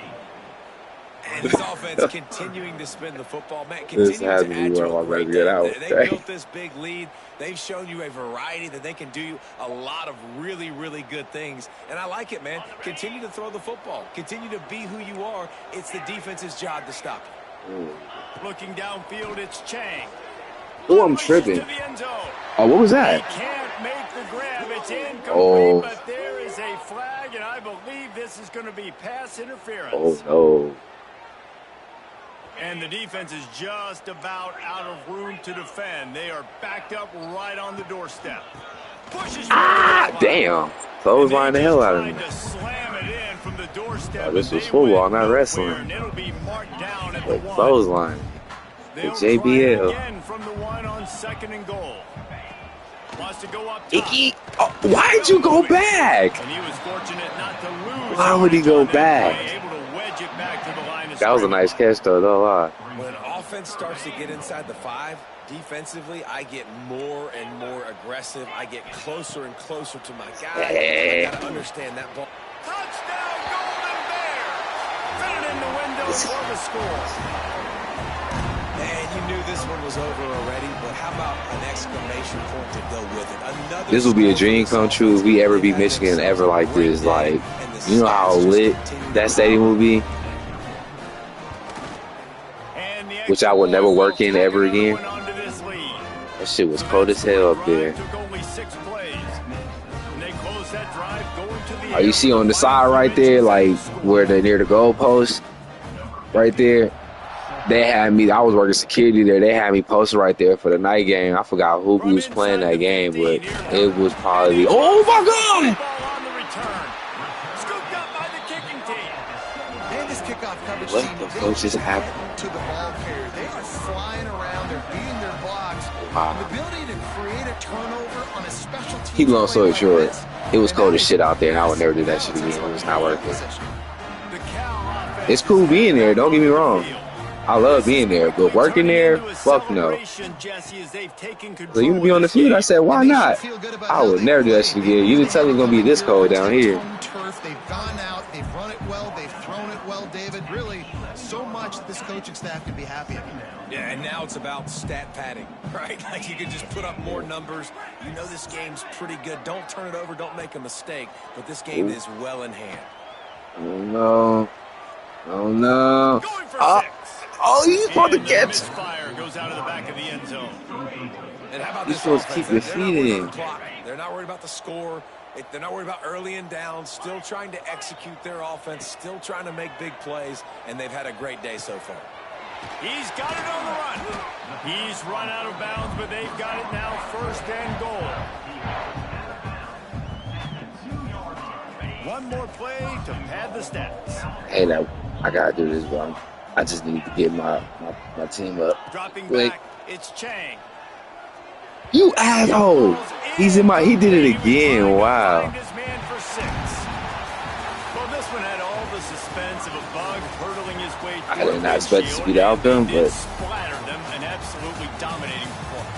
Speaker 3: And this offense continuing to spin the football, man.
Speaker 4: This
Speaker 3: Continue
Speaker 4: has
Speaker 3: to
Speaker 4: me
Speaker 3: add to
Speaker 4: well,
Speaker 3: a
Speaker 4: I'm
Speaker 3: great
Speaker 4: ready to get
Speaker 3: day.
Speaker 4: out.
Speaker 3: They
Speaker 4: Dang.
Speaker 3: built this big lead. They've shown you a variety that they can do a lot of really, really good things. And I like it, man. Continue to throw the football. Continue to be who you are. It's the defense's job to stop you.
Speaker 1: Looking downfield, it's Chang.
Speaker 4: Oh, I'm
Speaker 1: Pushes
Speaker 4: tripping.
Speaker 1: to the end zone.
Speaker 4: Oh, what was
Speaker 1: He
Speaker 4: that?
Speaker 1: can't make the grab. It's incomplete,
Speaker 4: Oh.
Speaker 1: but there is a flag, and I believe this is going to be pass interference.
Speaker 4: Oh no.
Speaker 1: And the defense is just about out of room to defend. They are backed up right on the doorstep. Pushes
Speaker 4: Ah, damn. Clothesline the hell out of me.
Speaker 1: To slam it in from the doorstep.
Speaker 4: Oh, this
Speaker 1: and
Speaker 4: was
Speaker 1: they
Speaker 4: football,
Speaker 1: went
Speaker 4: not
Speaker 1: nowhere,
Speaker 4: wrestling.
Speaker 1: and it'll be marked down at the
Speaker 4: Like
Speaker 1: one.
Speaker 4: clothesline.
Speaker 1: They'll
Speaker 4: With
Speaker 1: try it
Speaker 4: JBL.
Speaker 1: again from the one on second and goal. Wants to go up top.
Speaker 4: Icky. Oh, why'd you go back?
Speaker 1: And he was fortunate not to lose.
Speaker 4: Why would he go
Speaker 1: on that
Speaker 4: back?
Speaker 1: play, able to wedge it back to the line of
Speaker 4: That was a
Speaker 1: scrimmage.
Speaker 4: nice catch though, don't lie.
Speaker 3: When offense starts to get inside the 5, defensively, I get more and more aggressive. I get closer and closer to my guy.
Speaker 4: Hey.
Speaker 3: I got to understand that ball.
Speaker 1: Touchdown, Golden Bears! Fit it in the window for the score.
Speaker 3: And you knew this one was over already, but how about an exclamation point to go with it? Another
Speaker 4: This would be a
Speaker 3: score
Speaker 4: dream
Speaker 3: for
Speaker 4: come
Speaker 3: this
Speaker 4: true if we
Speaker 3: offense.
Speaker 4: ever beat
Speaker 3: They've had
Speaker 4: Michigan
Speaker 3: themselves
Speaker 4: ever
Speaker 3: a
Speaker 4: like
Speaker 3: great
Speaker 4: this.
Speaker 3: day,
Speaker 4: Like,
Speaker 3: and the
Speaker 4: you know how
Speaker 3: stats just
Speaker 4: lit
Speaker 3: continue
Speaker 4: that
Speaker 3: to
Speaker 4: stadium would be?
Speaker 1: And the
Speaker 4: Which I would never
Speaker 1: extra
Speaker 4: work
Speaker 1: point
Speaker 4: in
Speaker 1: will
Speaker 4: ever
Speaker 1: take another
Speaker 4: again.
Speaker 1: one onto this lead.
Speaker 4: That shit was cold as hell up there.
Speaker 1: Took only 6 plays. And they close that drive going to the
Speaker 4: Oh, you
Speaker 1: air
Speaker 4: see
Speaker 1: for
Speaker 4: on the side
Speaker 1: final
Speaker 4: right there,
Speaker 1: dimensions
Speaker 4: like
Speaker 1: of the score.
Speaker 4: where they're near the goalpost, right there. They had me. I was working security there. They had me posted right there for the night game. I forgot who
Speaker 1: From
Speaker 4: was playing
Speaker 1: inside
Speaker 4: that
Speaker 1: the
Speaker 4: game,
Speaker 1: 15,
Speaker 4: but
Speaker 1: here
Speaker 4: it was
Speaker 1: comes
Speaker 4: probably.
Speaker 1: Eddie
Speaker 4: Oh my
Speaker 1: Ball
Speaker 4: god!
Speaker 1: on the return. Scooped up by the kicking team.
Speaker 2: And this kickoff coverage
Speaker 4: What
Speaker 2: team,
Speaker 4: the
Speaker 2: they
Speaker 4: fuck just
Speaker 2: get
Speaker 4: happened?
Speaker 2: to the ball carrier. They are flying around. They're beating their blocks.
Speaker 4: Wow.
Speaker 2: The ability to create a turnover on a special team
Speaker 4: He blown so
Speaker 2: play like
Speaker 4: short.
Speaker 2: this,
Speaker 4: It was cold as shit out there, and I would never do that shit again. It's not worth it. It's cool being there. Don't get me wrong. I love being there, but working there, fuck no. So you to be on the field, I said, why not? I would never do that shit again. You didn't tell me it's gonna be this cold down here.
Speaker 2: They've gone out, they've run it well, they've thrown it well, David. Really, so much that this coaching staff can be happy about.
Speaker 3: Yeah, and now it's about stat padding, right? Like you can just put up more numbers. You know this game's pretty good. Don't turn it over. Don't make a mistake. But this game is well in hand.
Speaker 4: Oh no! Oh no! Oh, he's supposed to catch.
Speaker 1: Goes out of the back of the end zone.
Speaker 3: And how about
Speaker 4: You're
Speaker 3: this
Speaker 4: supposed to keep your feet in.
Speaker 3: They're not worried about the score. They're not worried about early and down. Still trying to execute their offense. Still trying to make big plays. And they've had a great day so far.
Speaker 1: He's got it on the run. He's run out of bounds, but they've got it now, 1st and goal. One more play to pad the stats.
Speaker 4: Hey, now I gotta do this, bro. I just need to get my team up.
Speaker 1: Dropping
Speaker 4: Wait.
Speaker 1: back, it's Chang.
Speaker 4: You asshole! He did it again. Wow.
Speaker 1: His man for 6. Well, this one had all the suspense of a bug hurtling his way
Speaker 4: I
Speaker 1: through
Speaker 4: did not expect this to be the outcome,
Speaker 1: It
Speaker 4: but
Speaker 1: splattered them, an absolutely dominating performance.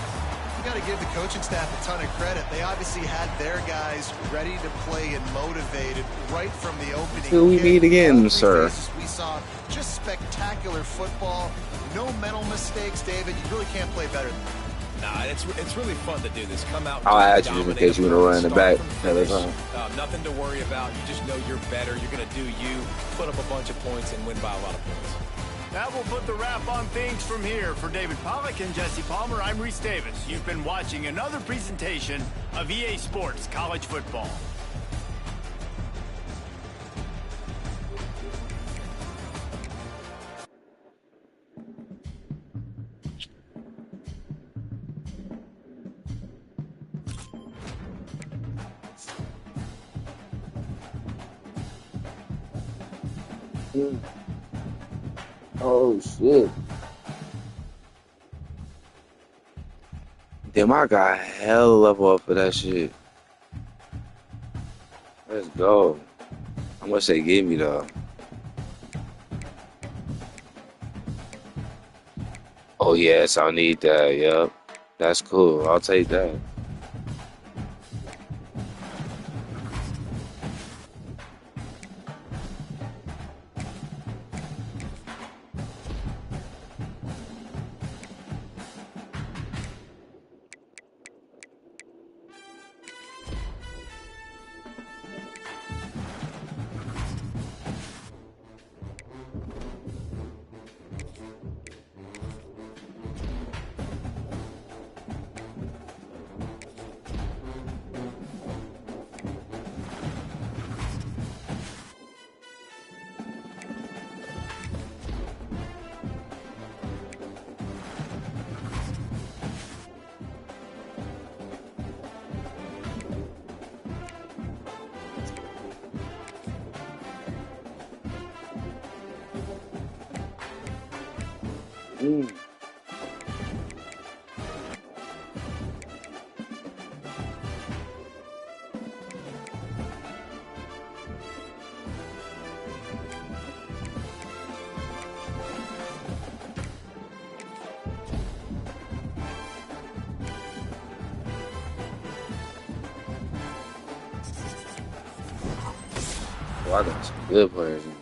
Speaker 2: You got to give the coaching staff a ton of credit. They obviously had their guys ready to play and motivated right from the opening.
Speaker 4: Till we meet again, sir.
Speaker 2: We saw just spectacular football. No mental mistakes, David. You really can't play better than that.
Speaker 3: Nah, it's really fun to do this. Come out.
Speaker 4: I'll ask you just in case you want to run in the back.
Speaker 3: Nothing to worry about. You just know you're better. You're going to do you, put up a bunch of points, and win by a lot of points.
Speaker 1: That will put the wrap on things from here. For David Pollack and Jesse Palmer, I'm Reese Davis. You've been watching another presentation of EA Sports College Football.
Speaker 4: Oh shit! Damn, I got hell level up for that shit. Let's go. How much they gave me though? Oh yes, I'll need that. Yep, that's cool. I'll take that. Oh, I got some good players in there.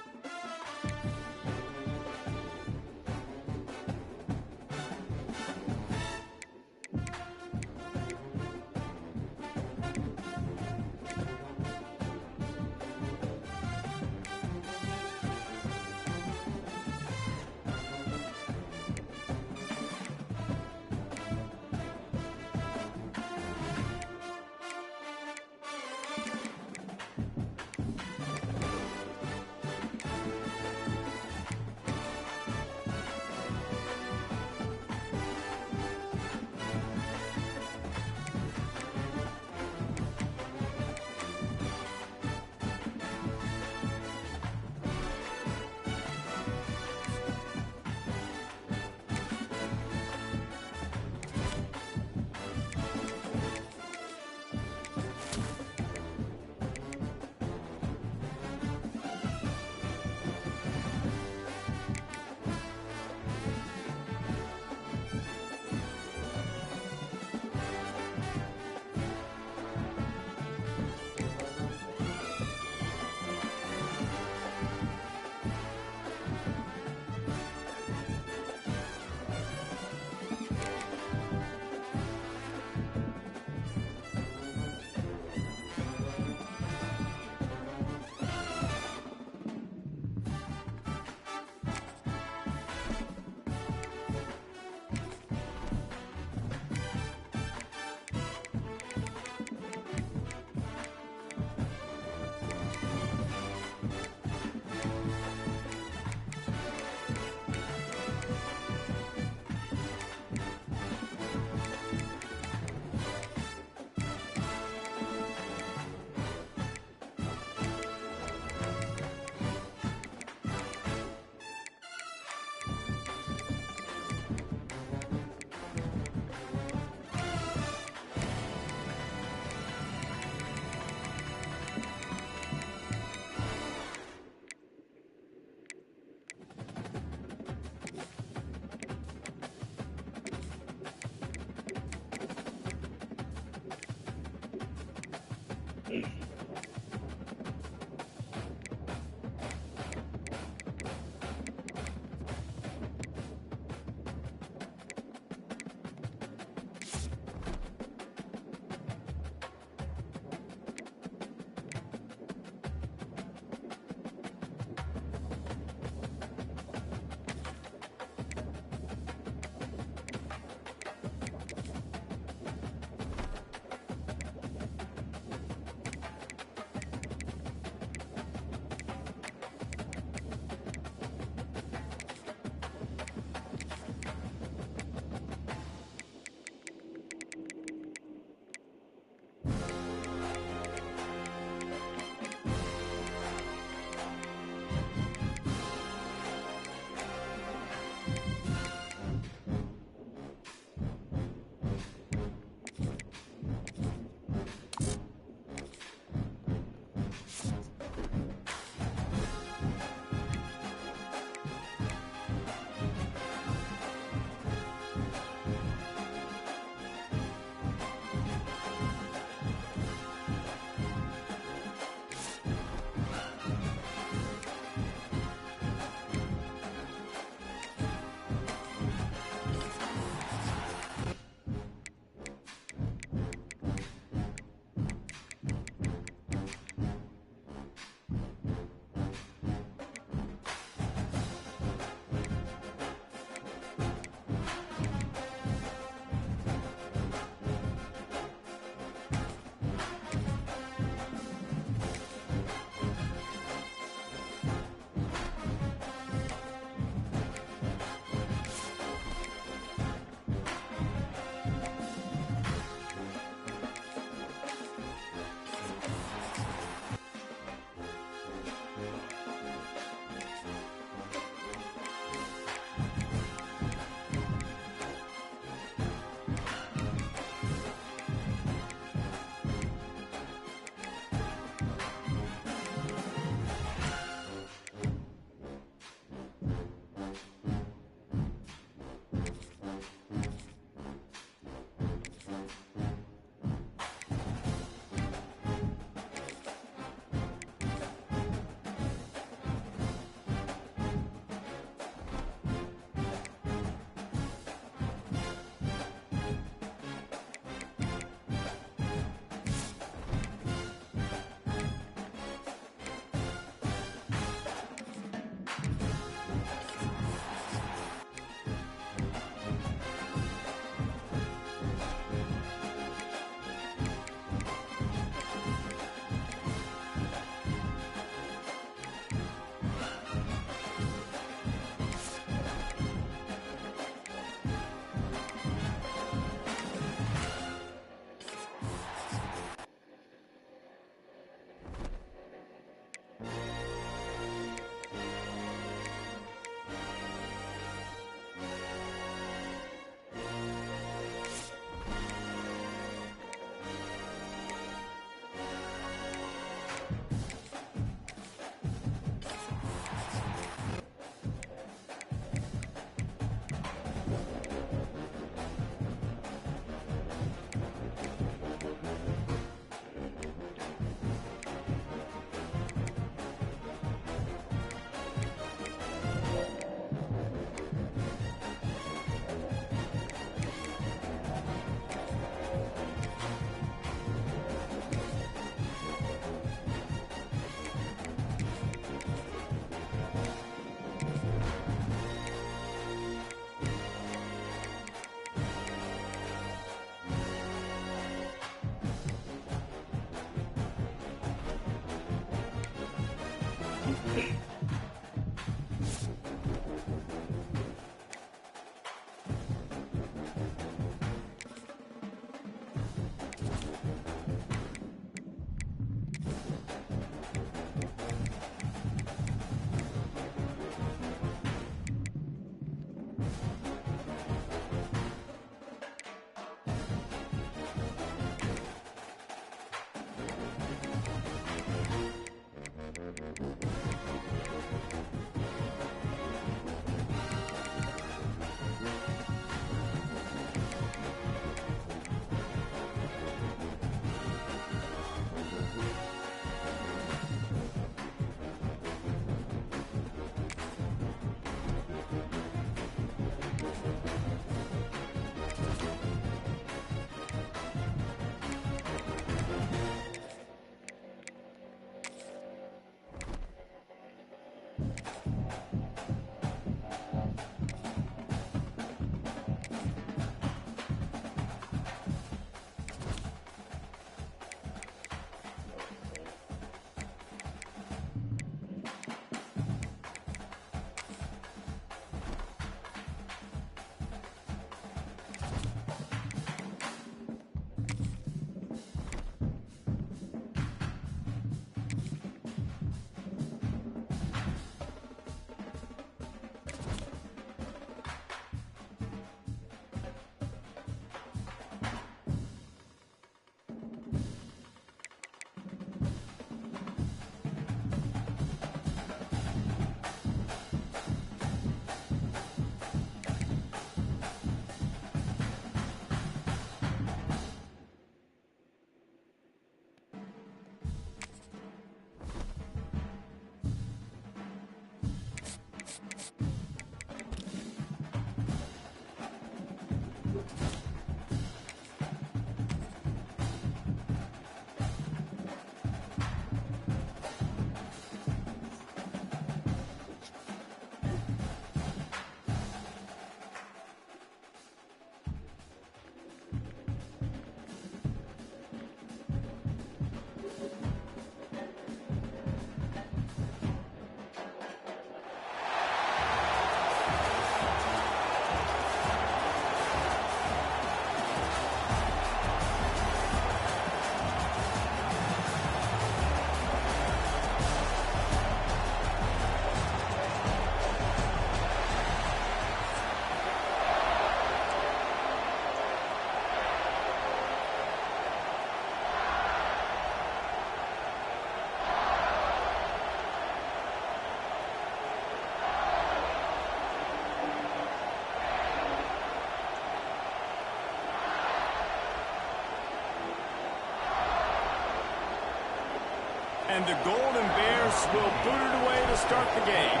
Speaker 1: And the Golden Bears will boot it away to start the game.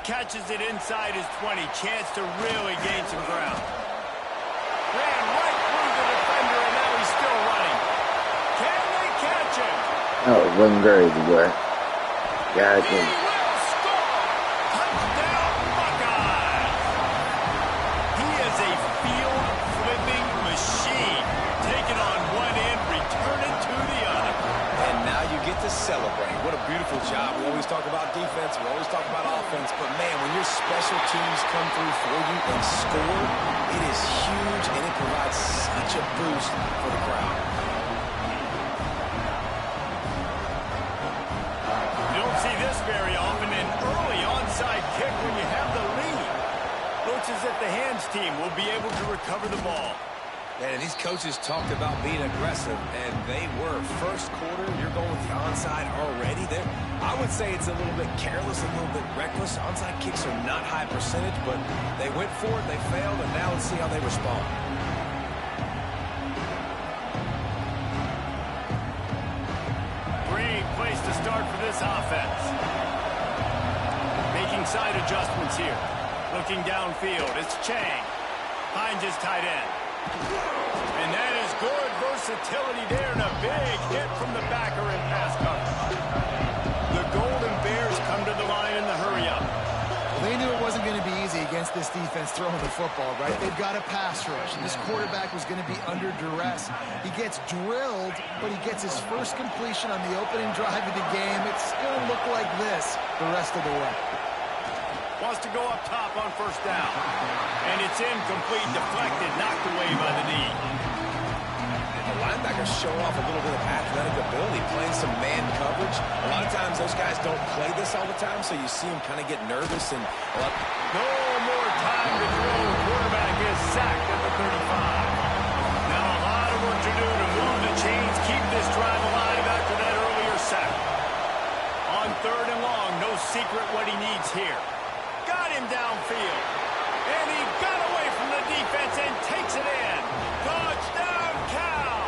Speaker 1: Catches it inside his 20. Chance to really gain some ground. Ran right through the defender, and now he's still running. Can they catch him?
Speaker 4: Oh, wasn't crazy, boy. Got
Speaker 1: He
Speaker 4: him.
Speaker 1: will score! Touchdown, Buckeyes! He is a field-flipping machine. Taking on one end, returning to the other.
Speaker 3: And now you get to celebrate. What a beautiful job. We always talk about defense. We always talk about offense. But, man, when your special teams come through for you and score, it is huge, and it provides such a boost for the crowd.
Speaker 1: You don't see this very often, an early onside kick when you have the lead. Looks as if the hands team will be able to recover the ball.
Speaker 3: And these coaches talked about being aggressive, and they were. First quarter, you're going with the onside already. I would say it's a little bit careless, a little bit reckless. Onside kicks are not high percentage, but they went for it, they failed, and now let's see how they respond.
Speaker 1: Great place to start for this offense. Making side adjustments here. Looking downfield, it's Chang. Finds his tight end. And that is good versatility there, and a big hit from the backer in pass coverage. The Golden Bears come to the line in the hurry-up.
Speaker 2: Well, they knew it wasn't going to be easy against this defense throwing the football, right? They've got a pass rush, and this quarterback was going to be under duress. He gets drilled, but he gets his first completion on the opening drive of the game. It's going to look like this the rest of the way.
Speaker 1: Wants to go up top on first down. And it's incomplete, deflected, knocked away by the knee.
Speaker 3: And the linebackers show off a little bit of athletic ability, playing some man coverage. A lot of times those guys don't play this all the time, so you see them kind of get nervous. And
Speaker 1: no more time to throw. Quarterback is sacked at the 35. Now a lot of work to do to move the chains, keep this drive alive after that earlier sack. On third and long, no secret what he needs here. Got him downfield. And he got away from the defense and takes it in. Touchdown, Cal!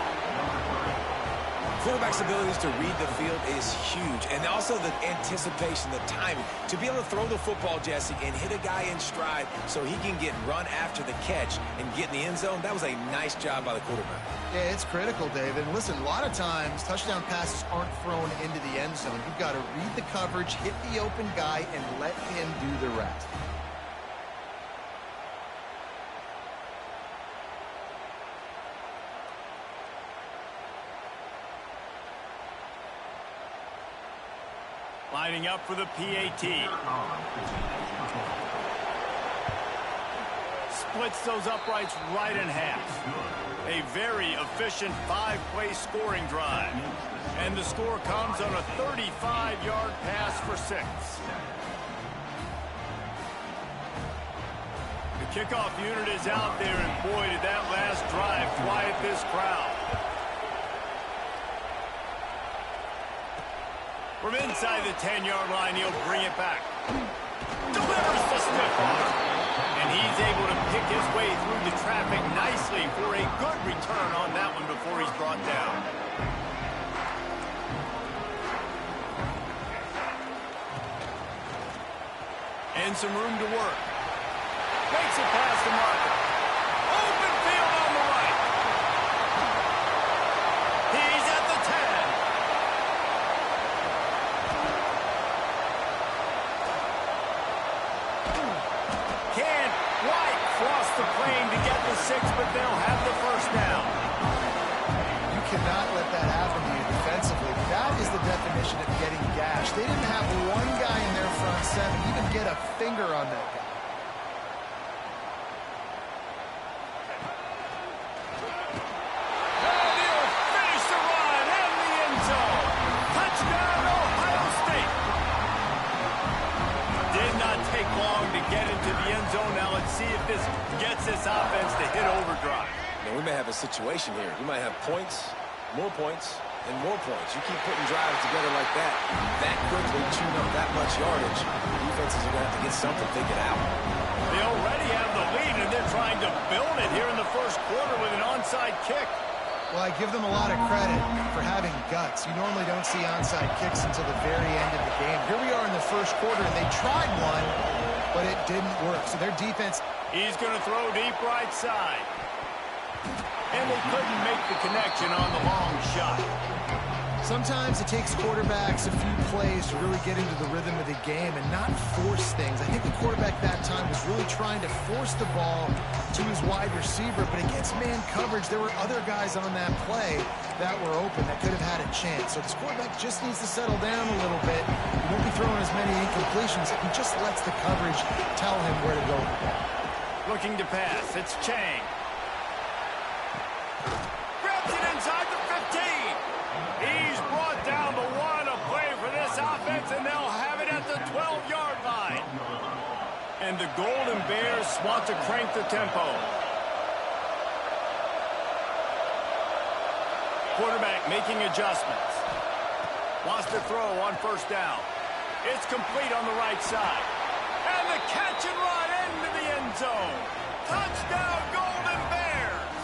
Speaker 3: quarterback's abilities to read the field is huge. And also the anticipation, the timing. To be able to throw the football, Jesse, and hit a guy in stride so he can get run after the catch and get in the end zone, that was a nice job by the quarterback.
Speaker 2: Yeah, it's critical, David. And listen, a lot of times touchdown passes aren't thrown into the end zone. You've got to read the coverage, hit the open guy, and let him do the rest.
Speaker 1: Lining up for the PAT. Splits those uprights right in half. A very efficient 5-play scoring drive. And the score comes on a 35-yard pass for 6. The kickoff unit is out there, and boy, did that last drive quiet this crowd. From inside the 10-yard line, he'll bring it back. Delivers the stiff arm. And he's able to pick his way through the traffic nicely for a good return on that one before he's brought down. And some room to work. Makes it past the marker. Open field on the right. He's at the 10. Can't quite cross the plane to get the 6, but they'll have the first down.
Speaker 2: You cannot let that happen to you defensively. That is the definition of getting gashed. They didn't have one guy in their front 7 even get a finger on that guy.
Speaker 1: And he'll finish the run in the end zone. Touchdown, Ohio State. Did not take long to get into the end zone. Now let's see if this gets this offense to hit overdrive.
Speaker 3: Now, we may have a situation here. You might have points, and more points. You keep putting drives together like that quickly, chewing up that much yardage, defenses are going to have to get something figured out.
Speaker 1: They already have the lead, and they're trying to build it here in the first quarter with an onside kick.
Speaker 2: Well, I give them a lot of credit for having guts. You normally don't see onside kicks until the very end of the game. Here we are in the first quarter, and they tried one, but it didn't work. So their defense...
Speaker 1: He's going to throw deep right side. And they couldn't make the connection on the long shot.
Speaker 2: Sometimes it takes quarterbacks a few plays to really get into the rhythm of the game and not force things. I think the quarterback that time was really trying to force the ball to his wide receiver, but against man coverage, there were other guys on that play that were open that could have had a chance. So this quarterback just needs to settle down a little bit. He won't be throwing as many incompletions. He just lets the coverage tell him where to go with the ball.
Speaker 1: Looking to pass. It's Chang. Grabs it inside the 15. He's brought down the one. A play for this offense, and they'll have it at the 12-yard line. And the Golden Bears want to crank the tempo. Quarterback making adjustments. Wants to throw on first down. It's complete on the right side. And the catch and run into the end zone. Touchdown, Golden Bears.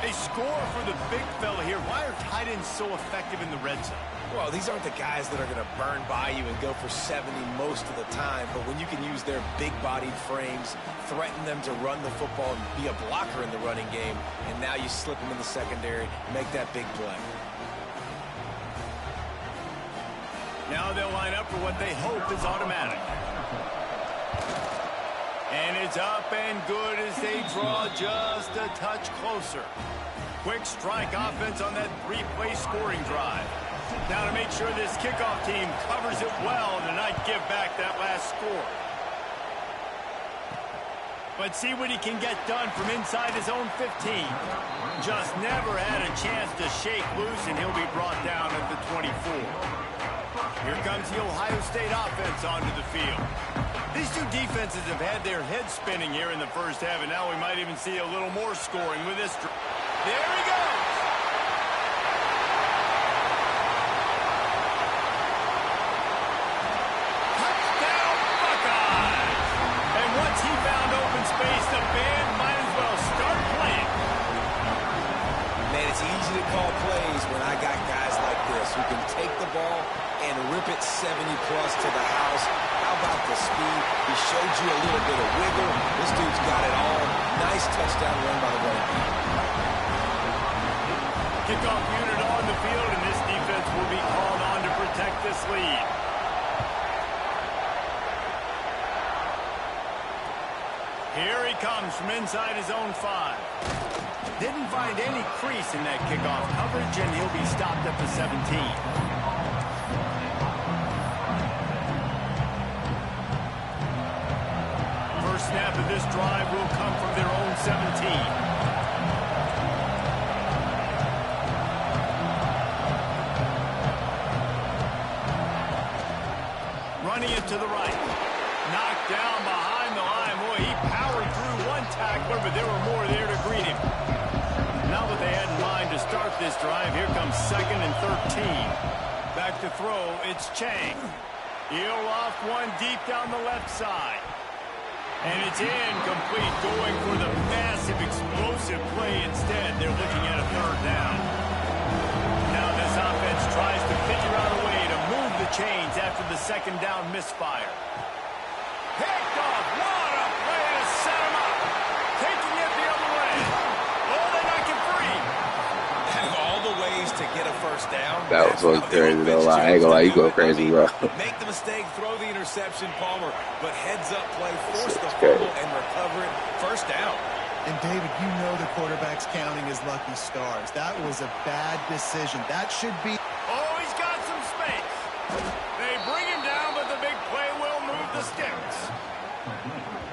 Speaker 1: They score for the big fella here. Why are tight ends so effective in the red zone?
Speaker 3: Well, these aren't the guys that are going to burn by you and go for 70 most of the time, but when you can use their big-bodied frames, threaten them to run the football and be a blocker in the running game, and now you slip them in the secondary, make that big play.
Speaker 1: Now they'll line up for what they hope is automatic. And it's up and good as they draw just a touch closer. Quick strike offense on that three-play scoring drive. Now to make sure this kickoff team covers it well to not give back that last score. But see what he can get done from inside his own 15. Just never had a chance to shake loose, and he'll be brought down at the 24. Here comes the Ohio State offense onto the field. These two defenses have had their heads spinning here in the first half, and now we might even see a little more scoring with this. There he goes! Touchdown, Buckeyes! And once he found open space, the band might as well start playing.
Speaker 3: Man, it's easy to call plays when I got guys like this who can take the ball and rip it 70-plus to the house. How about the speed? He showed you a little bit of wiggle. This dude's got it all. Nice touchdown run by the running back.
Speaker 1: Kickoff unit on the field, and this defense will be called on to protect this lead. Here he comes from inside his own 5. Didn't find any crease in that kickoff coverage, and he'll be stopped at the 17. First snap of this drive will come from their own 17. Running it to the right. Knocked down behind the line. Boy, he powered through one tackler, but there were more there to greet him. Now that they had in mind to start this drive, here comes 2nd and 13. Back to throw, it's Chang. He'll off one deep down the left side. And it's incomplete, going for the massive explosive play instead. They're looking at a 3rd down. Now this offense tries to figure out a way to move the chains after the 2nd down misfire. Picked off. What a play to set him up. Taking it the other way. Oh, they knock him free.
Speaker 3: All the ways to get a first down.
Speaker 4: That was so crazy, though. I ain't gonna lie, you go crazy, bro.
Speaker 3: Make the mistake, throw the interception, Palmer, but heads-up play, force the fumble and recover it. First down.
Speaker 2: And, David, you know the quarterback's counting his lucky stars. That was a bad decision. That should be...
Speaker 1: Oh, he's got some space. They bring him down, but the big play will move the sticks.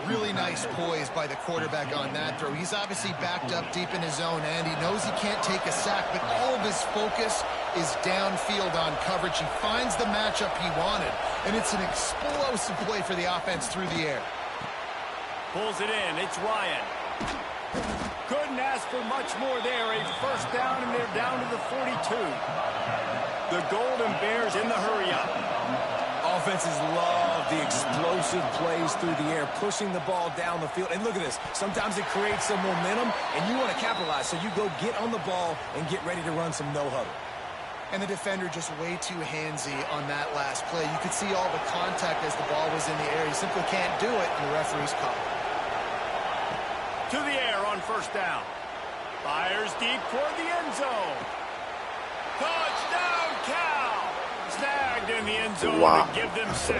Speaker 2: Really nice poise by the quarterback on that throw. He's obviously backed up deep in his own end. He knows he can't take a sack, but all of his focus is downfield on coverage. He finds the matchup he wanted, and it's an explosive play for the offense through the air.
Speaker 1: Pulls it in. It's Ryan. Couldn't ask for much more there. A first down, and they're down to the 42. The Golden Bears in the hurry-up.
Speaker 3: Offenses love the explosive explosive plays through the air, pushing the ball down the field. And look at this. Sometimes it creates some momentum, and you want to capitalize. So you go get on the ball and get ready to run some no-huddle.
Speaker 2: And the defender just way too handsy on that last play. You could see all the contact as the ball was in the air. He simply can't do it, and the referee's caught.
Speaker 1: To the air on first down. Fires deep toward the end zone. Touchdown, Cal! Snagged in the end zone to give them 6.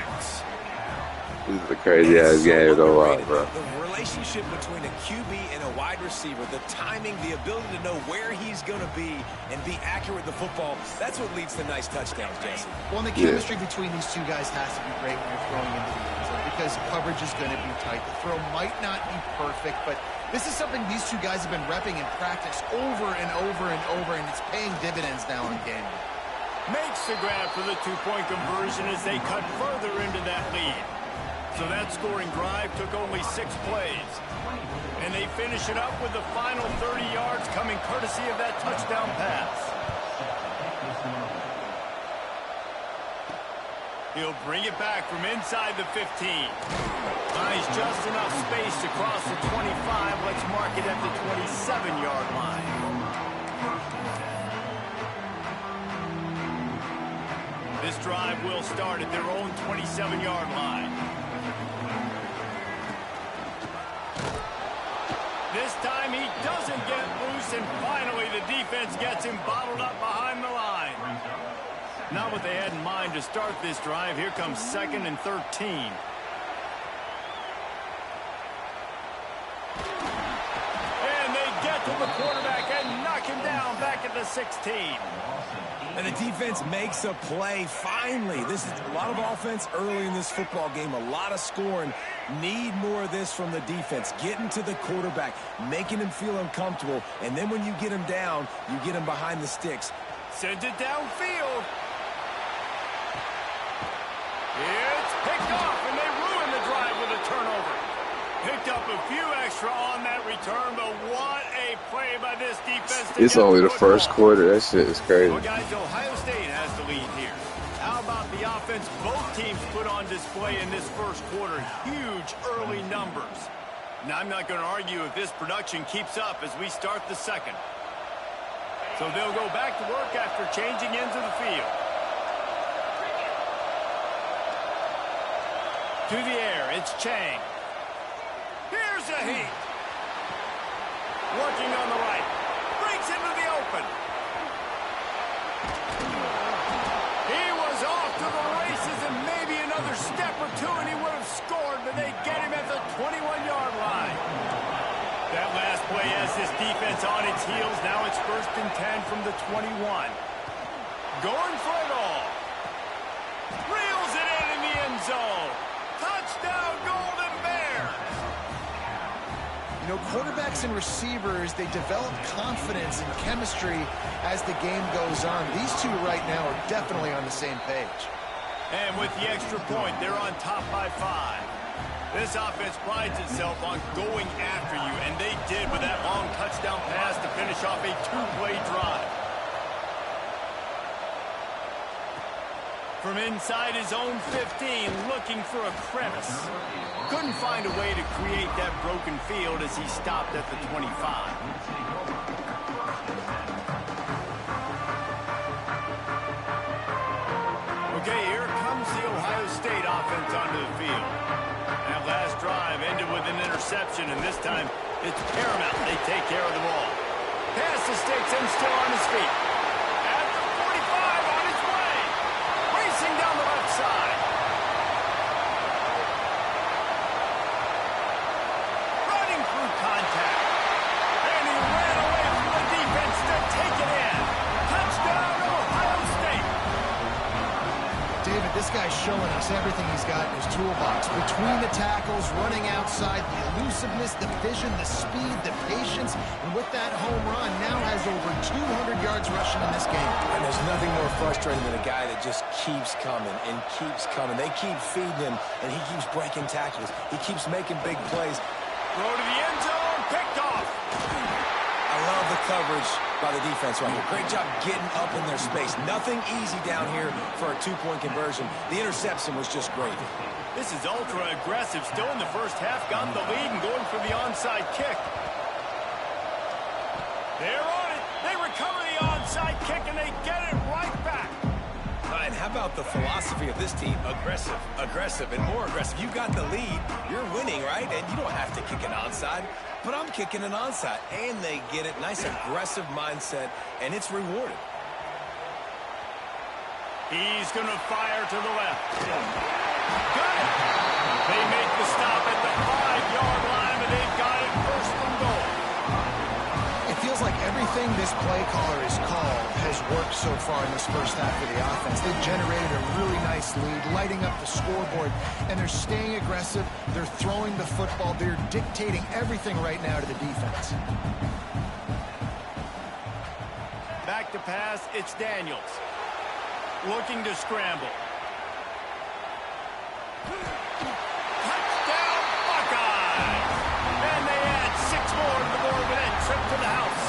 Speaker 4: This is a crazy-ass game to watch, bro.
Speaker 3: The relationship between a QB and a wide receiver, the timing, the ability to know where he's going to be and be accurate with the football, that's what leads to nice touchdowns, Jesse.
Speaker 2: Well, and the chemistry between these two guys has to be great when you're throwing into the end zone because coverage is going to be tight. The throw might not be perfect, but this is something these two guys have been repping in practice over and over and over, and it's paying dividends now in game.
Speaker 1: Makes the grab for the 2-point conversion as they cut further into that lead. So that scoring drive took only 6 plays. And they finish it up with the final 30 yards coming courtesy of that touchdown pass. He'll bring it back from inside the 15. Finds just enough space to cross the 25. Let's mark it at the 27-yard line. This drive will start at their own 27-yard line. This time he doesn't get loose, and finally the defense gets him bottled up behind the line. Not what they had in mind to start this drive. Here comes 2nd and 13. And they get to the quarterback and knock him down back at the 16.
Speaker 3: And the defense makes a play finally. This is a lot of offense early in this football game, a lot of scoring. Need more of this from the defense. Getting to the quarterback, making him feel uncomfortable, and then when you get him down, you get him behind the sticks.
Speaker 1: Sends it downfield. It's picked off, and they ruin the drive with a turnover. Picked up a few extra on that return, but what a play by this defense.
Speaker 4: It's only the first quarter. That shit is crazy.
Speaker 1: Well, guys, Ohio State has the lead here. How about the offense both teams put on display in this first quarter? Huge early numbers. Now, I'm not going to argue if this production keeps up as we start the second. So they'll go back to work after changing into the field. To the air, it's Chang. Here's a heat. Working on the right. Breaks into the open. He was off to the races and maybe another step or two and he would have scored, but they get him at the 21-yard line. That last play has this defense on its heels. Now it's 1st and 10 from the 21. Going for it all. Reels it in the end zone. Touchdown, Golden Bears.
Speaker 2: You know, quarterbacks and receivers, they develop confidence and chemistry as the game goes on. These two right now are definitely on the same page.
Speaker 1: And with the extra point, they're on top by 5. This offense prides itself on going after you, and they did with that long touchdown pass to finish off a 2-play drive. From inside his own 15, looking for a crevice. Couldn't find a way to create that broken field as he stopped at the 25. Okay, here comes the Ohio State offense onto the field. That last drive ended with an interception, and this time it's paramount they take care of the ball. Pass the sticks and still on his feet. At the 45 on his way. Racing down the left side. Running through contact. And he ran away from the defense to take it in. Touchdown, Ohio State.
Speaker 2: David, this guy's showing us everything he's got in his toolbox. Between the tackles, running outside, the elusiveness, the vision, the speed, the patience, and with that home run, now has over 200 yards rushing in this game.
Speaker 3: And there's nothing more frustrating than a guy that just keeps coming and keeps coming. They keep feeding him, and he keeps breaking tackles. He keeps making big plays.
Speaker 1: Throw to the end zone, picked off.
Speaker 3: I love the coverage by the defense right here. Great job getting up in their space. Nothing easy down here for a two-point conversion. The interception was just great.
Speaker 1: This is ultra aggressive. Still in the first half, gotten the lead and going for the onside kick. They're on it. They recover the onside kick and they get it right back.
Speaker 3: And how about the philosophy of this team? Aggressive, aggressive, and more aggressive. You got the lead. You're winning, right? And you don't have to kick an onside. But I'm kicking an onside. And they get it. Nice aggressive mindset. And it's rewarded.
Speaker 1: He's going to fire to the left. Got it. They make the stop at the 5-yard line, and they've got it first and goal.
Speaker 2: It feels like everything this play caller has called has worked so far in this first half of the offense. They've generated a really nice lead, lighting up the scoreboard, and they're staying aggressive. They're throwing the football. They're dictating everything right now to the defense.
Speaker 1: Back to pass, it's Daniels. Looking to scramble. Touchdown, Buckeyes! And they add 6 more to the board with that trip to the house.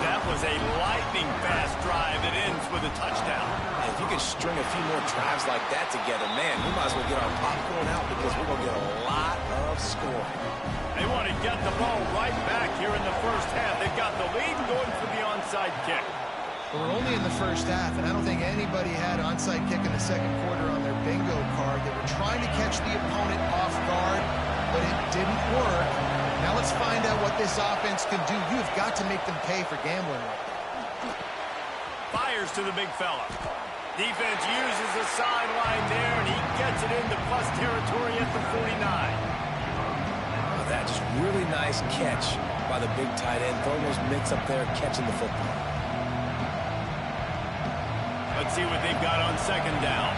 Speaker 1: That was a lightning-fast drive that ends with a touchdown.
Speaker 3: And if you can string a few more drives like that together, man, we might as well get our popcorn out because we're going to get a lot of scoring.
Speaker 1: They want to get the ball right back here in the first half. They've got the lead and going for the onside kick.
Speaker 2: We're only in the first half, and I don't think anybody had onside kick in the second quarter on their bingo card. They were trying to catch the opponent off guard, but it didn't work. Now let's find out what this offense can do. You've got to make them pay for gambling.
Speaker 1: Fires to the big fella. Defense uses the sideline there, and he gets it into plus territory at the 49.
Speaker 3: Oh, that just really nice catch by the big tight end. Throwing those mitts up there, catching the football.
Speaker 1: Let's see what they've got on second down.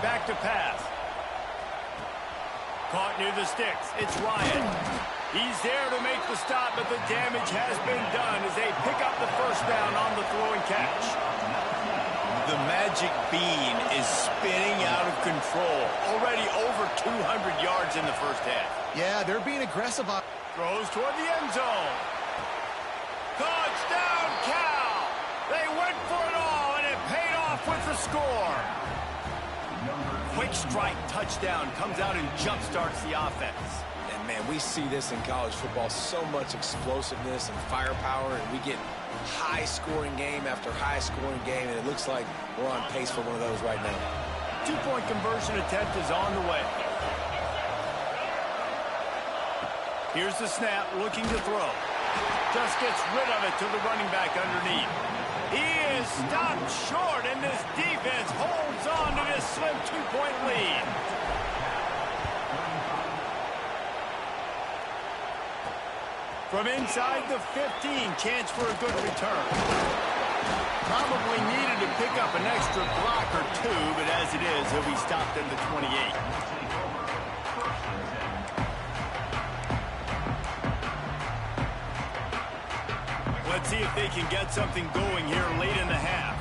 Speaker 1: Back to pass. Caught near the sticks. It's Ryan. He's there to make the stop, but the damage has been done as they pick up the first down on the throw and catch. The magic bean is spinning out of control. Already over 200 yards in the first half.
Speaker 2: Yeah, they're being aggressive.
Speaker 1: Throws toward the end zone. Touchdown, Cal! They went for it all, and it paid off with the score. Quick strike touchdown comes out and jump-starts the offense.
Speaker 3: And, man, we see this in college football, so much explosiveness and firepower, and we get high-scoring game after high-scoring game, and it looks like we're on pace for one of those right now.
Speaker 1: 2-point conversion attempt is on the way. Here's the snap, looking to throw. Just gets rid of it to the running back underneath. He is stopped short, and this defense holds on to this slim 2-point lead. From inside the 15, chance for a good return. Probably needed to pick up an extra block or two, but as it is, he'll be stopped at the 28. Let's see if they can get something going here late in the half.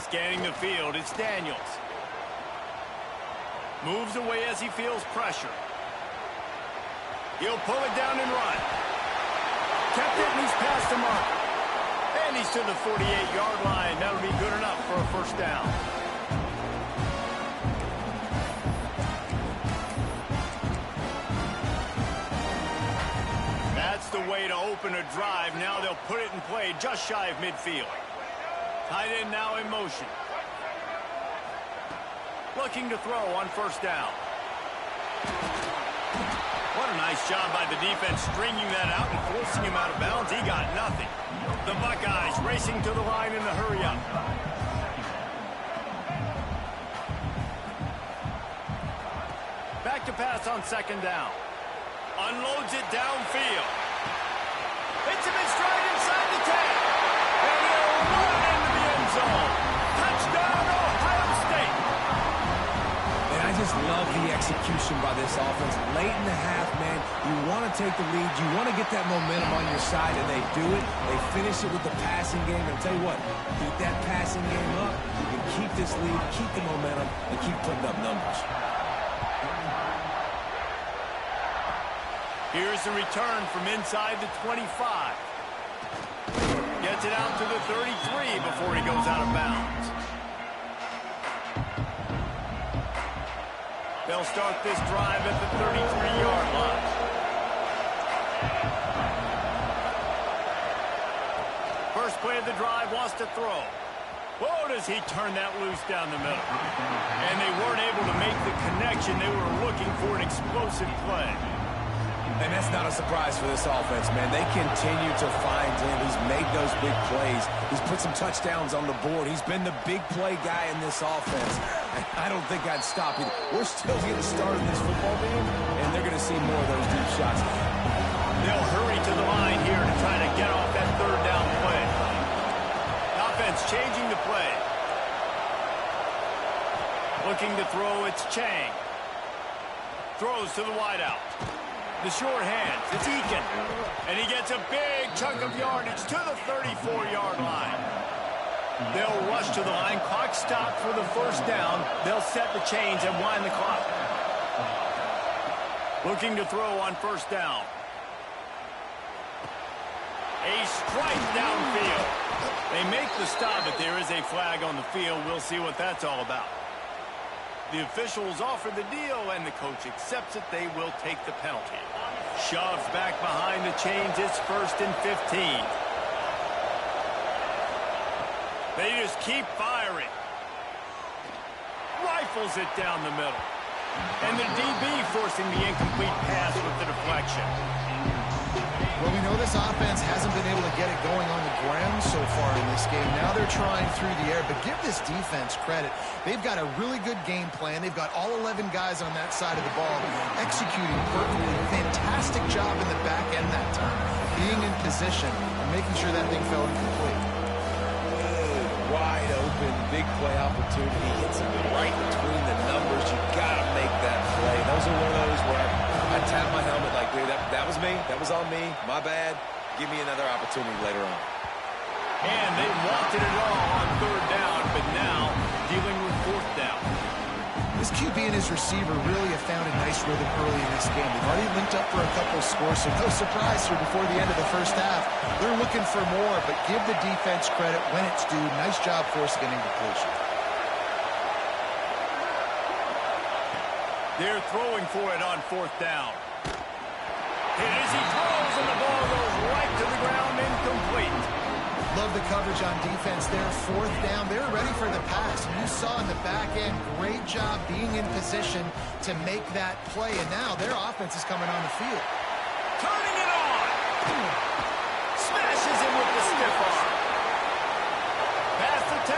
Speaker 1: Scanning the field, it's Daniels. Moves away as he feels pressure. He'll pull it down and run. Kept it and he's past the mark. And he's to the 48-yard line. That'll be good enough for a first down. That's the way to open a drive. Now they'll put it in play just shy of midfield. Tight end now in motion. Looking to throw on first down. What a nice job by the defense stringing that out and forcing him out of bounds. He got nothing. The Buckeyes racing to the line in the hurry-up. Back to pass on second down. Unloads it downfield. Hits him in stride inside the 10. And he'll run into the end zone. Touchdown, Ohio State.
Speaker 3: And I just love the execution by this this offense. Late in the half, man, you want to take the lead. You want to get that momentum on your side, and they do it. They finish it with the passing game. And I'll tell you what, keep that passing game up. You can keep this lead, keep the momentum, and keep putting up numbers.
Speaker 1: Here's the return from inside the 25. Gets it out to the 33 before he goes out of bounds. They'll start this drive at the 33-yard line. First play of the drive, wants to throw. Whoa, does he turn that loose down the middle. And they weren't able to make the connection. They were looking for an explosive play.
Speaker 3: And that's not a surprise for this offense, man. They continue to find him. He's made those big plays. He's put some touchdowns on the board. He's been the big play guy in this offense. I don't think I'd stop either. We're still getting started in this football game, and they're going to see more of those deep shots.
Speaker 1: They'll hurry to the line here to try to get off that third down play. Offense changing the play. Looking to throw, it's Chang. Throws to the wideout. The short hands, it's Eakin. And he gets a big chunk of yardage to the 34-yard line. They'll rush to the line. Clock stopped for the first down. They'll set the chains and wind the clock. Looking to throw on first down. A strike downfield. They make the stop, but there is a flag on the field. We'll see what that's all about. The officials offer the deal, and the coach accepts it. They will take the penalty. Shoves back behind the chains. It's 1st and 15. They just keep firing. Rifles it down the middle. And the DB forcing the incomplete pass with the deflection.
Speaker 2: Well, we know this offense hasn't been able to get it going on the ground so far in this game. Now they're trying through the air, but give this defense credit. They've got a really good game plan. They've got all 11 guys on that side of the ball executing perfectly. Fantastic job in the back end that time, being in position and making sure that thing fell incomplete.
Speaker 3: Good, wide open, big play opportunity. Hits him right between the numbers. You got to make that play. Those are one of those where I tap my helmet like, dude, that was me. That was on me. My bad. Give me another opportunity later on.
Speaker 1: And they wanted it all on third down, but now dealing with fourth down.
Speaker 2: This QB and his receiver really have found a nice rhythm early in this game. They've already linked up for a couple of scores, so no surprise here before the end of the first half. They're looking for more, but give the defense credit when it's due. Nice job forcing an incompletion.
Speaker 1: They're throwing for it on fourth down. Hit as he throws, and the ball goes right to the ground, incomplete.
Speaker 2: Love the coverage on defense there. Fourth down. They're ready for the pass. And you saw in the back end, great job being in position to make that play. And now their offense is coming on the field.
Speaker 1: Turning it on. Smashes him with the stiff arm. Past the 10.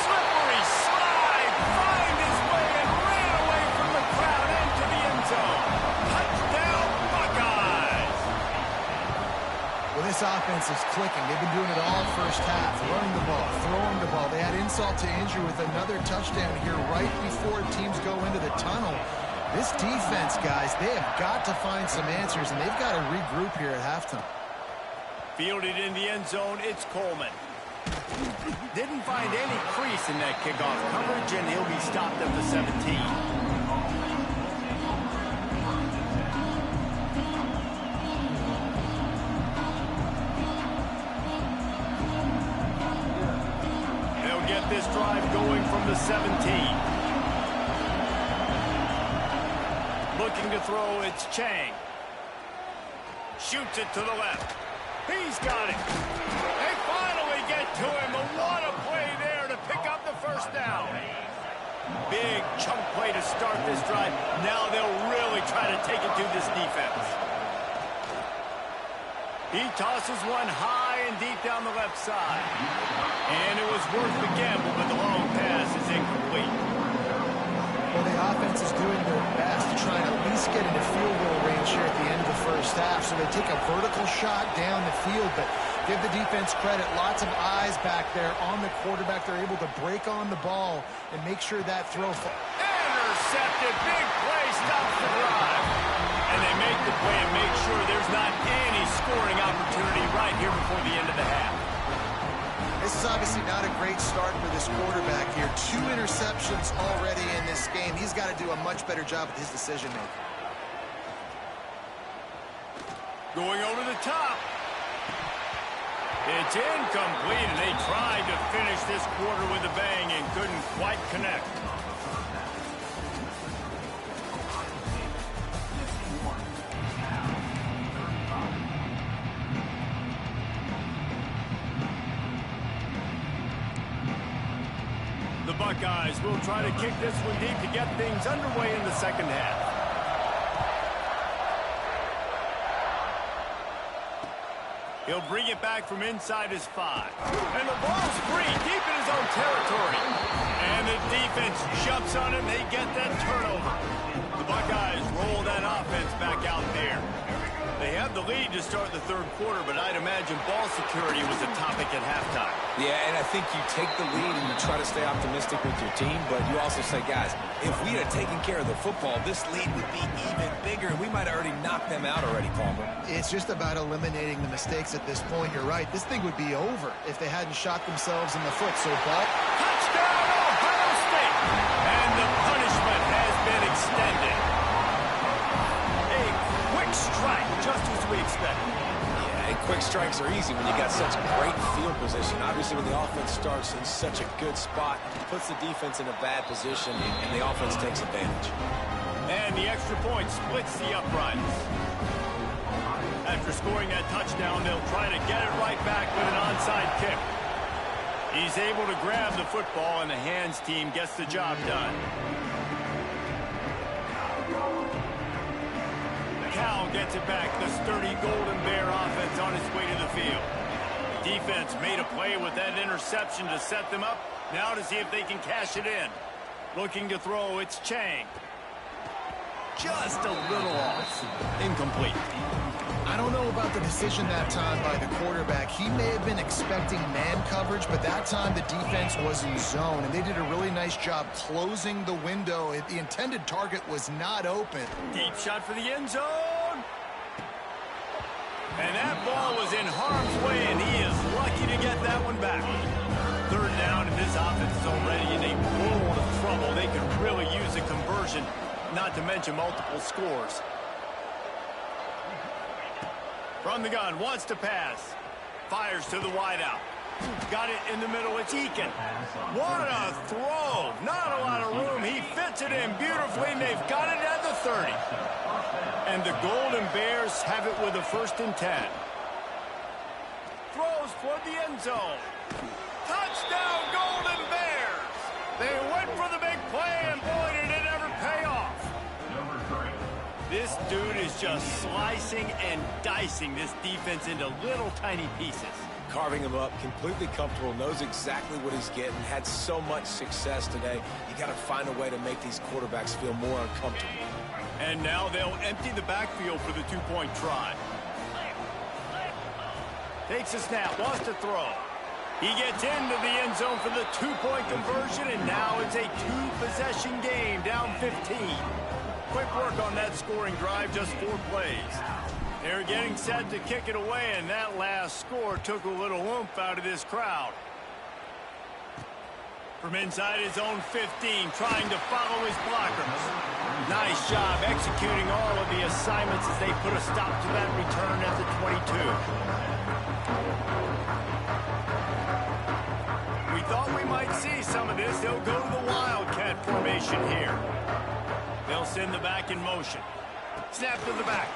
Speaker 1: Slippery slide. Find his way and ran away from the crowd into the end zone. Touchdown, Buckeyes.
Speaker 2: Well, this offense is clicking. They've been doing it all first half. Running the ball, throwing the ball. They had insult to injury with another touchdown here right before teams go into the tunnel. This defense, guys, they have got to find some answers, and they've got to regroup here at halftime.
Speaker 1: Fielded in the end zone, it's Coleman. Didn't find any crease in that kickoff coverage, and he'll be stopped at the 17. They'll get this drive going from the 17. Looking to throw, it's Chang. Shoots it to the left. He's got it. They finally get to him. What a play there to pick up the first down. Big chunk play to start this drive. Now they'll really try to take it to this defense. He tosses one high and deep down the left side. And it was worth the gamble, but the long pass is incomplete.
Speaker 2: Well, the offense is doing their best to try and at least get into field goal range here at the end of the first half. So they take a vertical shot down the field, but give the defense credit. Lots of eyes back there on the quarterback. They're able to break on the ball and make sure that throw.
Speaker 1: Intercepted! intercepted. Big play stops the drive. And they make the play and make sure there's not any scoring opportunity right here before the end of the half.
Speaker 2: This is obviously not a great start for this quarterback here. 2 interceptions already in this game. He's got to do a much better job with his decision-making.
Speaker 1: Going over the top. It's incomplete, and they tried to finish this quarter with a bang and couldn't quite connect. The Buckeyes will try to kick this one deep to get things underway in the second half. He'll bring it back from inside his 5. And the ball's free, deep in his own territory. And the defense jumps on him. They get that turnover. The Buckeyes roll that offense back out there. They have the lead to start the third quarter, but I'd imagine ball security was a topic at halftime.
Speaker 3: Yeah, and I think you take the lead and you try to stay optimistic with your team, but you also say, guys, if we had taken care of the football, this lead would be even bigger, and we might have already knocked them out already, Palmer.
Speaker 2: It's just about eliminating the mistakes at this point. You're right. This thing would be over if they hadn't shot themselves in the foot. So ball.
Speaker 1: Touchdown, Ohio State! And the punishment has been extended. A quick strike, just as we expected.
Speaker 3: Yeah, and quick strikes are easy when you got such great field position. Obviously, when the offense starts in such a good spot, puts the defense in a bad position, and the offense takes advantage.
Speaker 1: And the extra point splits the uprights. After scoring that touchdown, they'll try to get it right back with an onside kick. He's able to grab the football, and the hands team gets the job done. Cal gets it back. The sturdy Golden Bear offense on its way to the field. Defense made a play with that interception to set them up. Now to see if they can cash it in. Looking to throw, it's Chang. Just a little off. Incomplete.
Speaker 2: I don't know about the decision that time by the quarterback. He may have been expecting man coverage, but that time the defense was in zone, and they did a really nice job closing the window. The intended target was not open.
Speaker 1: Deep shot for the end zone. And that ball was in harm's way, and he is lucky to get that one back. Third down, and this offense is already in a world of trouble. They could really use a conversion, not to mention multiple scores. From the gun, wants to pass. Fires to the wideout. Got it in the middle, it's Eakin. What a throw. Not a lot of room. He fits it in beautifully, and they've got it at the 30. And the Golden Bears have it with a 1st and 10. Throws toward the end zone. Touchdown, Golden Bears. They went for the big play, and boy, did it ever pay off. This dude is just slicing and dicing this defense into little tiny pieces.
Speaker 3: Carving him up, completely comfortable, knows exactly what he's getting, had so much success today. You got to find a way to make these quarterbacks feel more uncomfortable.
Speaker 1: And now they'll empty the backfield for the 2-point try. Takes a snap, wants to throw. He gets into the end zone for the 2-point conversion, and now it's a 2-possession game, down 15. Quick work on that scoring drive, just 4 plays. They're getting set to kick it away, and that last score took a little oomph out of this crowd. From inside his own 15, trying to follow his blockers. Nice job executing all of the assignments as they put a stop to that return at the 22. We thought we might see some of this. They'll go to the Wildcat formation here. They'll send the back in motion. Snap to the back.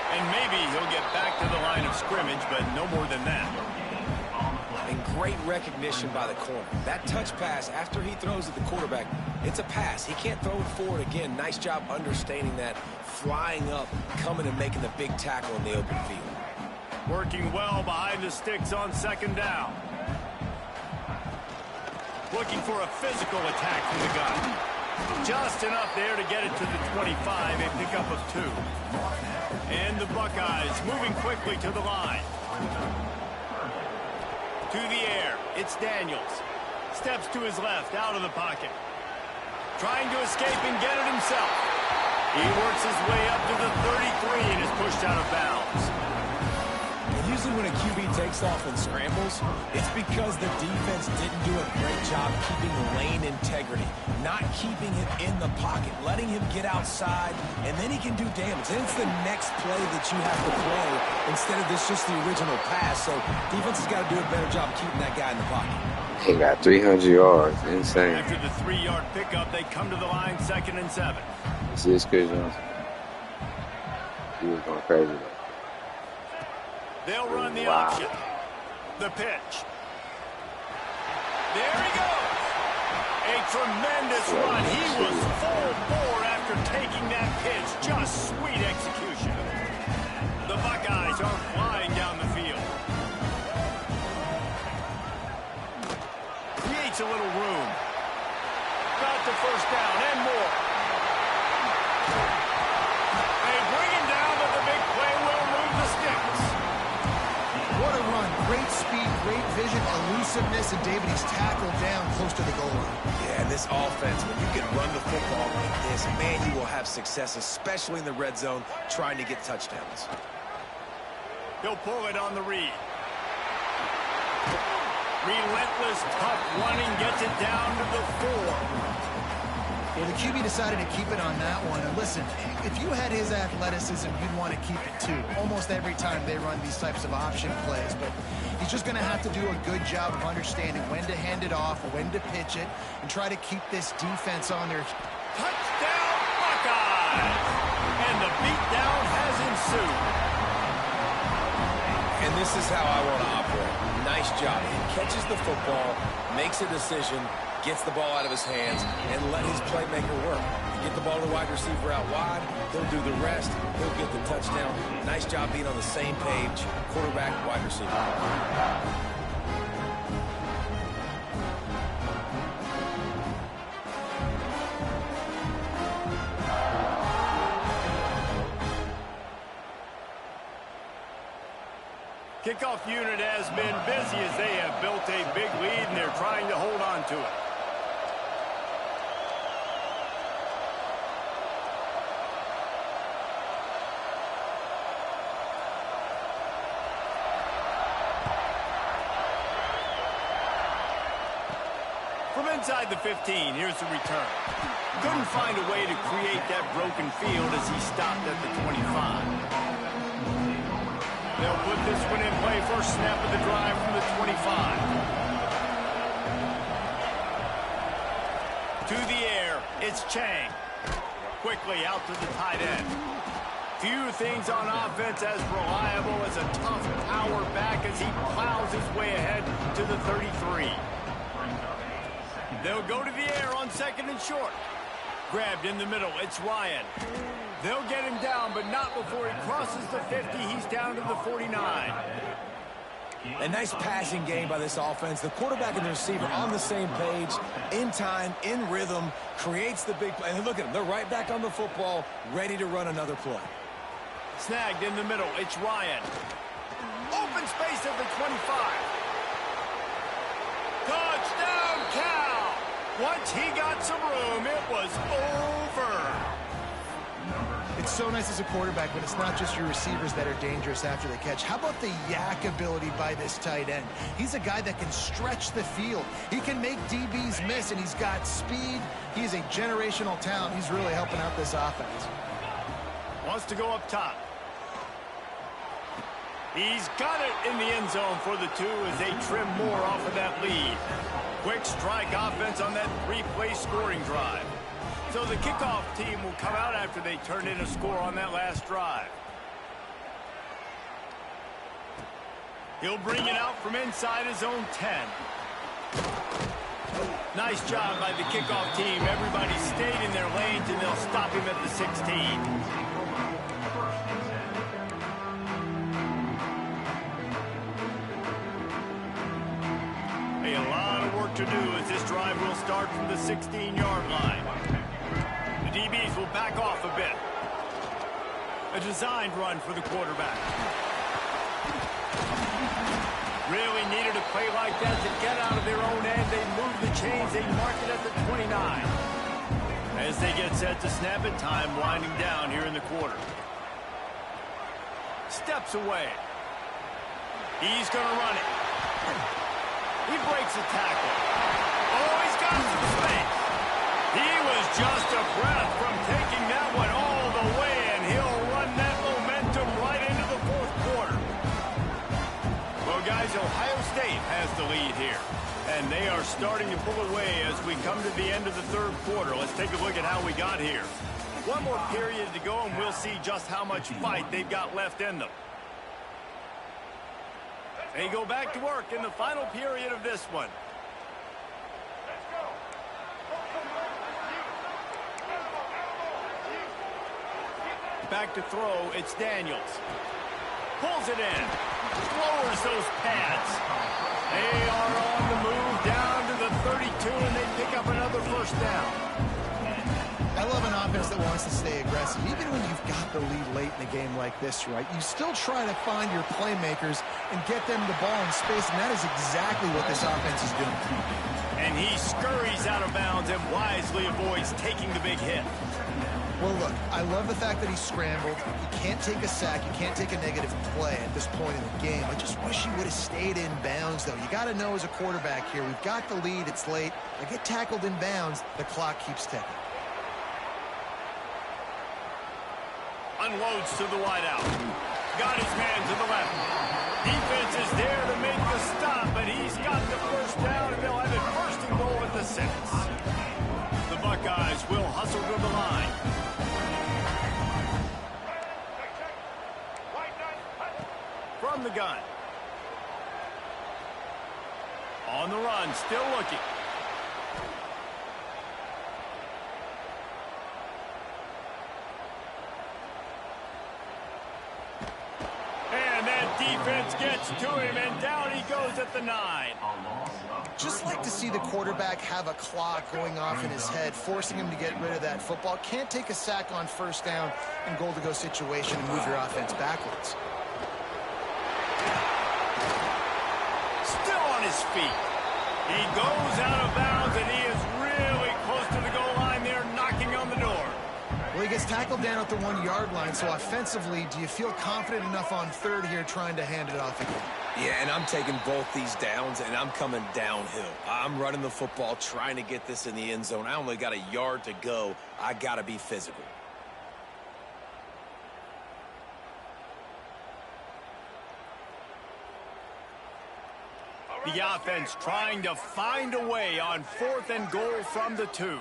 Speaker 1: And maybe he'll get back to the line of scrimmage, but no more than that.
Speaker 3: And great recognition by the corner. That touch pass after he throws at the quarterback, it's a pass. He can't throw it forward again. Nice job understanding that, flying up, coming and making the big tackle in the open field.
Speaker 1: Working well behind the sticks on 2nd down. Looking for a physical attack from the gun. Just enough there to get it to the 25, a pickup of 2. And the Buckeyes moving quickly to the line. To the air, it's Daniels. Steps to his left, out of the pocket. Trying to escape and get it himself. He works his way up to the 33 and is pushed out of bounds.
Speaker 3: And usually when a QB takes off and scrambles, it's because the defense didn't do a great job keeping lane integrity, not keeping him in the pocket, letting him get outside, and then he can do damage. And it's the next play that you have to play instead of this just the original pass. So defense has got to do a better job keeping that guy in the pocket.
Speaker 4: He got 300 yards. Insane.
Speaker 1: After the 3-yard pickup, they come to the line 2nd and 7.
Speaker 4: See this Chris Johnson? He was going crazy though.
Speaker 1: They'll run the option. The pitch. There he goes. A tremendous run. He was full bore after taking that pitch. Just sweet execution. The Buckeyes are flying down the field. Creates a little room. Got the first down and more. They bring him down, but the big play will move the sticks.
Speaker 2: What a run. Great speed, great vision, elusiveness, and David, he's tackled down close to the goal line.
Speaker 3: Yeah, and this offense, when you can run the football like this, man, you will have success, especially in the red zone, trying to get touchdowns.
Speaker 1: He'll pull it on the read. Relentless, tough running, gets it down to the 4.
Speaker 2: Well, the QB decided to keep it on that one. And listen, if you had his athleticism, you'd want to keep it too. Almost every time they run these types of option plays. But he's just going to have to do a good job of understanding when to hand it off, when to pitch it, and try to keep this defense on their...
Speaker 1: Touchdown, Buckeyes! And the beatdown has ensued.
Speaker 3: And this is how I want to operate. Nice job. He catches the football, makes a decision, gets the ball out of his hands, and let his playmaker work. You get the ball to the wide receiver out wide, he'll do the rest, he'll get the touchdown. Nice job being on the same page, quarterback, wide receiver.
Speaker 1: Kickoff unit has been busy as they have built a big lead and they're trying to hold on to it. From inside the 15, here's the return. Couldn't find a way to create that broken field as he stopped at the 25. They'll put this one in play. First snap of the drive from the 25. To the air, it's Chang. Quickly out to the tight end. Few things on offense as reliable as a tough power back as he plows his way ahead to the 33. They'll go to the air on 2nd and short. Grabbed in the middle, it's Ryan. They'll get him down, but not before he crosses the 50. He's down to the 49.
Speaker 3: A nice passing game by this offense. The quarterback and the receiver on the same page, in time, in rhythm, creates the big play. And look at them. They're right back on the football, ready to run another play.
Speaker 1: Snagged in the middle. It's Ryan. Open space at the 25. Touchdown, Cal. Once he got some room, it was over.
Speaker 2: It's so nice as a quarterback when it's not just your receivers that are dangerous after the catch. How about the yak ability by this tight end? He's a guy that can stretch the field. He can make DBs miss, and he's got speed. He's a generational talent. He's really helping out this offense.
Speaker 1: Wants to go up top. He's got it in the end zone for the 2 as they trim more off of that lead. Quick strike offense on that 3-play scoring drive. So the kickoff team will come out after they turn in a score on that last drive. He'll bring it out from inside his own 10. Nice job by the kickoff team. Everybody stayed in their lanes, and they'll stop him at the 16. A lot of work to do as this drive will start from the 16-yard line. The DBs will back off a bit. A designed run for the quarterback. Really needed a play like that to get out of their own end. They move the chains. They mark it at the 29. As they get set to snap it, time winding down here in the quarter. Steps away. He's going to run it. He breaks a tackle. Oh, he's got some space. He was just a breath from taking that one all the way, and he'll run that momentum right into the fourth quarter. Well, guys, Ohio State has the lead here, and they are starting to pull away as we come to the end of the third quarter. Let's take a look at how we got here. One more period to go, and we'll see just how much fight they've got left in them. They go back to work in the final period of this one. Back to throw, it's Daniels. Pulls it in. Lowers those pads. They are on the move down to the 32, and they pick up another first down.
Speaker 2: I love an offense that wants to stay aggressive. Even when you've got the lead late in a game like this, right, you still try to find your playmakers and get them the ball in space, and that is exactly what this offense is doing.
Speaker 1: And he scurries out of bounds and wisely avoids taking the big hit.
Speaker 2: Well, look, I love the fact that he scrambled. You can't take a sack. You can't take a negative play at this point in the game. I just wish he would have stayed in bounds, though. You got to know as a quarterback here, we've got the lead. It's late. I get tackled in bounds. The clock keeps ticking.
Speaker 1: Unloads to the wideout. Got his man to the left. Defense is there to make the stop, but he's got the first down, and they'll have it first and goal at the 6. The Buckeyes will hustle to the line. From the gun. On the run, still looking. Defense gets to him, and down he goes at the 9.
Speaker 2: Just like to see the quarterback have a clock going off in his head, forcing him to get rid of that football. Can't take a sack on first down in goal-to-go situation and move your offense backwards.
Speaker 1: Still on his feet. He goes out of bounds, and he is really close to the goal line there, knocking on the door.
Speaker 2: Well, he gets tackled down at the 1-yard line, so offensively, do you feel confident enough on third here trying to hand it off again?
Speaker 3: Yeah, and I'm taking both these downs, and I'm coming downhill. I'm running the football, trying to get this in the end zone. I only got a yard to go. I got to be physical.
Speaker 1: The offense trying to find a way on 4th and goal from the 2.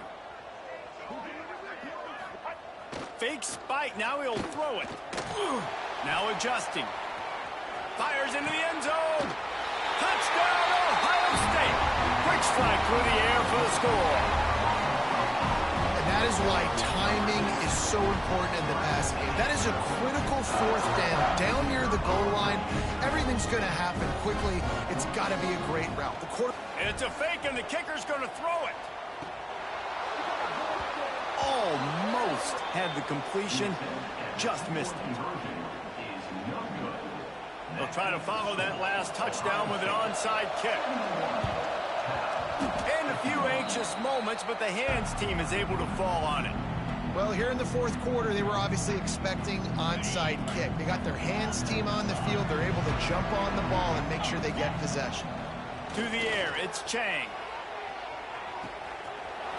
Speaker 1: Fake spike, now he'll throw it. Now adjusting. Fires into the end zone. Touchdown, Ohio State. Quick strike through the air for the score.
Speaker 2: And that is why timing is so important in the passing game. That is a critical 4th down near the goal line. Everything's going to happen quickly. It's got to be a great route.
Speaker 1: It's a fake, and the kicker's going to throw it. Almost had the completion, just missed it. They'll try to follow that last touchdown with an onside kick. And a few anxious moments, but the hands team is able to fall on it.
Speaker 2: Well, here in the 4th quarter, they were obviously expecting onside kick. They got their hands team on the field. They're able to jump on the ball and make sure they get possession.
Speaker 1: To the air, it's Chang.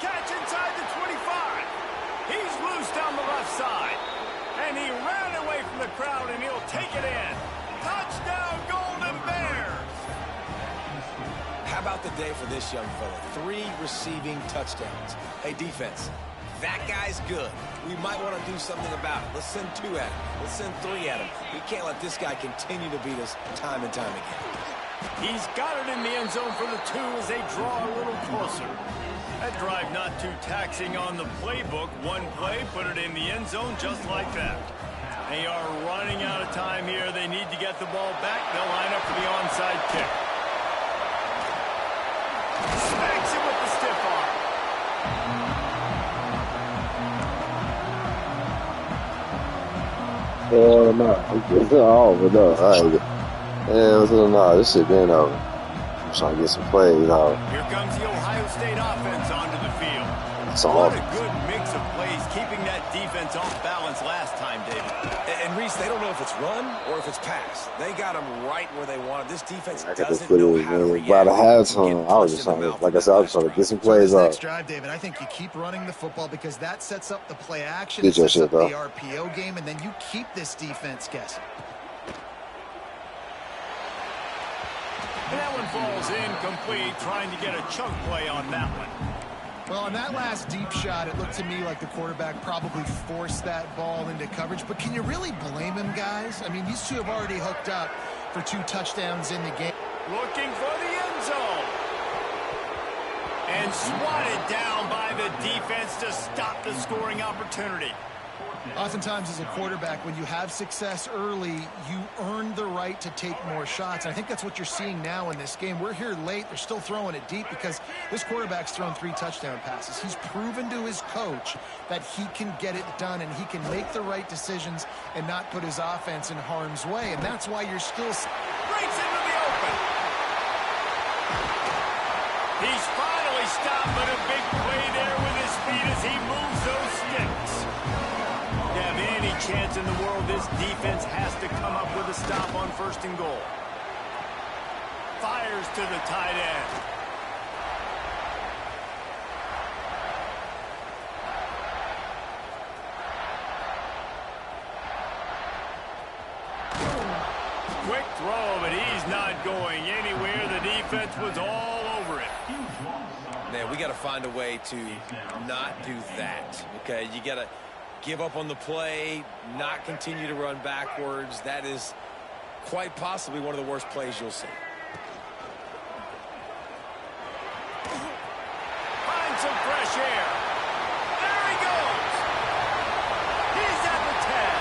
Speaker 1: Catch inside the 25. He's loose down the left side. And he ran away from the crowd, and he'll take it in. Touchdown, Golden Bears!
Speaker 3: How about the day for this young fella? 3 receiving touchdowns. Hey, defense, that guy's good. We might want to do something about it. Let's send 2 at him. Let's send 3 at him. We can't let this guy continue to beat us time and time again.
Speaker 1: He's got it in the end zone for the 2 as they draw a little closer. That drive not too taxing on the playbook. One play, put it in the end zone just like that. They are running out of time here. They need to get the ball back. They'll line up for the onside kick. Smacks him with the stiff arm.
Speaker 4: Hell no. I'm just all but no. All right. Hell no. This shit been over. trying to get some plays out.
Speaker 1: Here comes the Ohio State offense onto the field.
Speaker 4: So
Speaker 1: what a good mix of plays, keeping that defense off balance last time, David.
Speaker 3: And Reese, they don't know if it's run or if it's pass. They got them right where they want it. This defense
Speaker 4: I got
Speaker 3: doesn't
Speaker 4: to
Speaker 3: know how to react.
Speaker 4: By the halftime, I was just trying to, like I said, I was trying to get some plays
Speaker 2: so
Speaker 4: out.
Speaker 2: Next drive, David, I think you keep running the football because that sets up the play action,
Speaker 4: Get your
Speaker 2: sets
Speaker 4: shit,
Speaker 2: up
Speaker 4: bro.
Speaker 2: the RPO game, and then you keep this defense guessing.
Speaker 1: And that one falls incomplete, trying to get a chunk play on that one.
Speaker 2: Well, on that last deep shot, it looked to me like the quarterback probably forced that ball into coverage. But can you really blame him, guys? I mean, these two have already hooked up for 2 touchdowns in the game.
Speaker 1: Looking for the end zone. And swatted down by the defense to stop the scoring opportunity.
Speaker 2: Oftentimes as a quarterback, when you have success early, you earn the right to take more shots. And I think that's what you're seeing now in this game. We're here late. They're still throwing it deep because this quarterback's thrown 3 touchdown passes. He's proven to his coach that he can get it done and he can make the right decisions and not put his offense in harm's way. And that's why you're still...
Speaker 1: Breaks into the open. He's finally stopped, but a big play there with his feet as he moves those sticks. Have any chance in the world, this defense has to come up with a stop on 1st and goal. Fires to the tight end. Quick throw, but he's not going anywhere. The defense was all over it.
Speaker 3: Man, we got to find a way to not do that, okay? You got to give up on the play, not continue to run backwards. That is quite possibly one of the worst plays you'll see.
Speaker 1: Find some fresh air. There he goes. He's at the 10.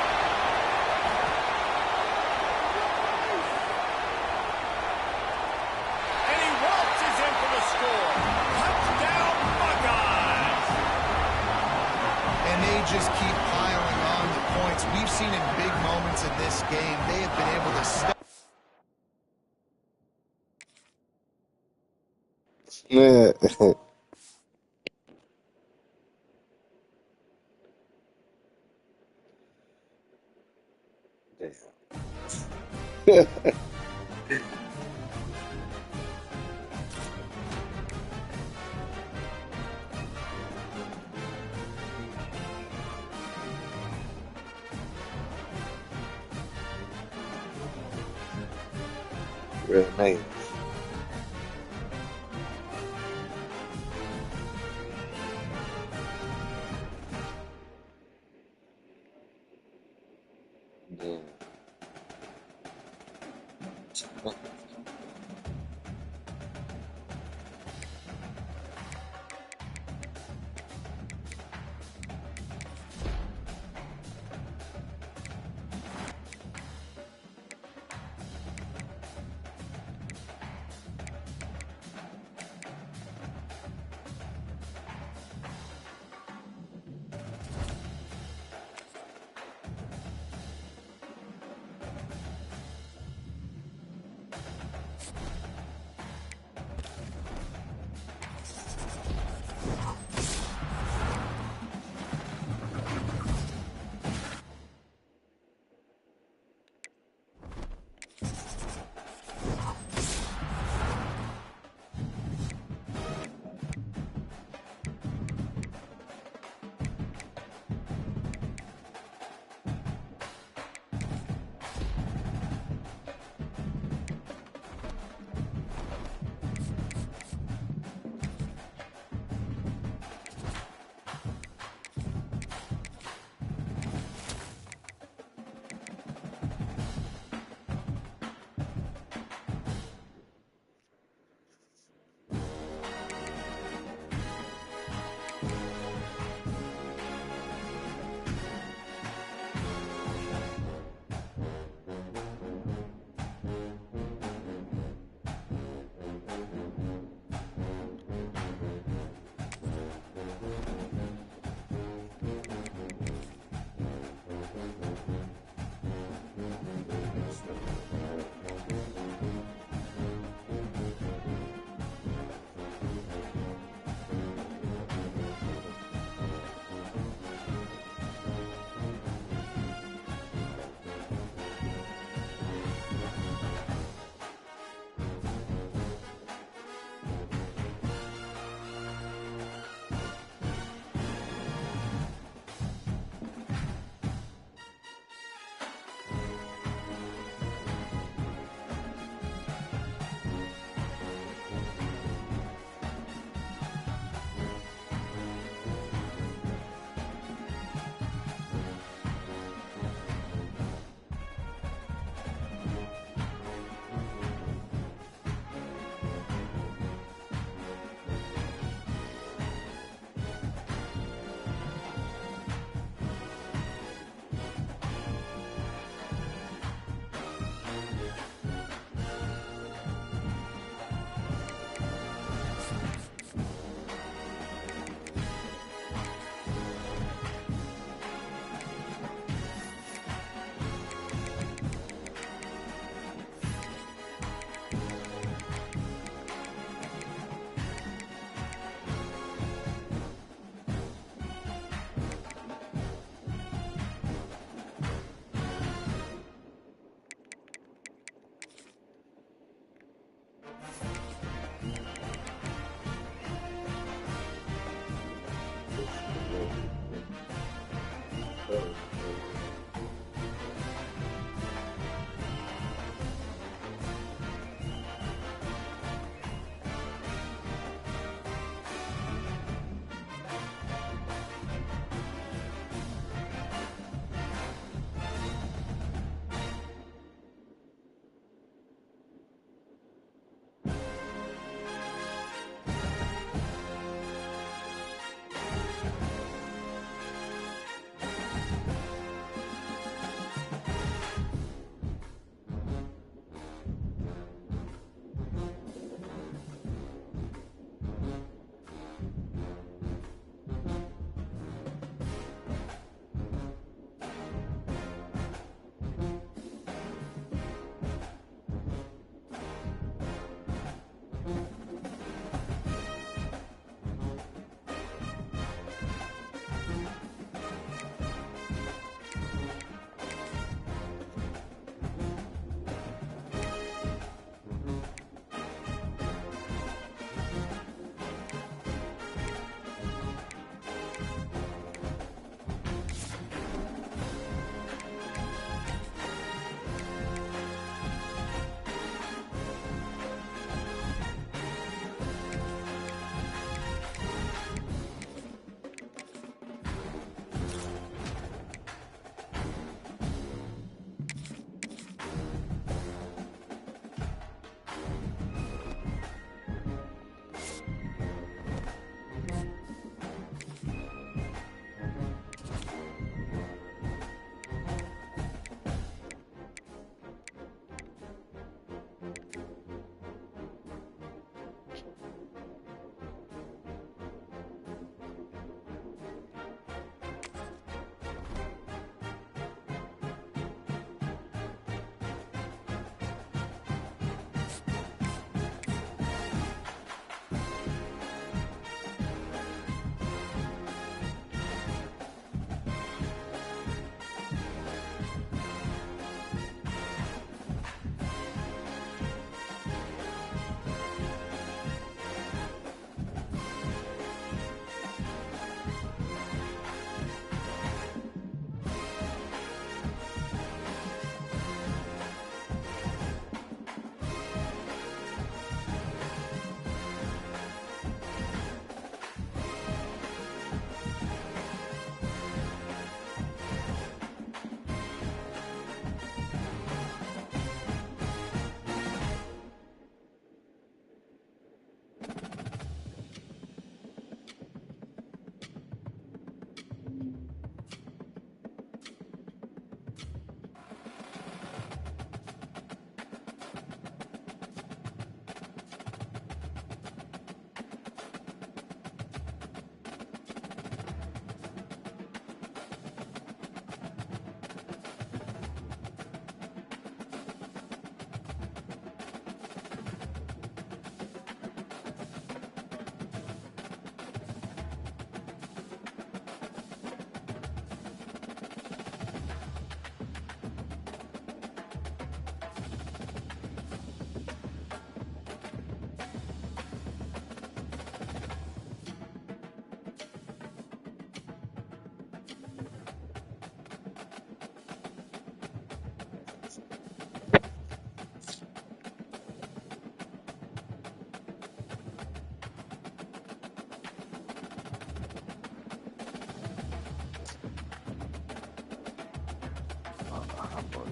Speaker 1: And he waltzes in for the score. Touchdown, Buckeyes.
Speaker 2: And they just keep piling on the points. We've seen in big moments in this game, they have been able to step.
Speaker 4: Yeah. Real nice. Yeah.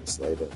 Speaker 4: Slater.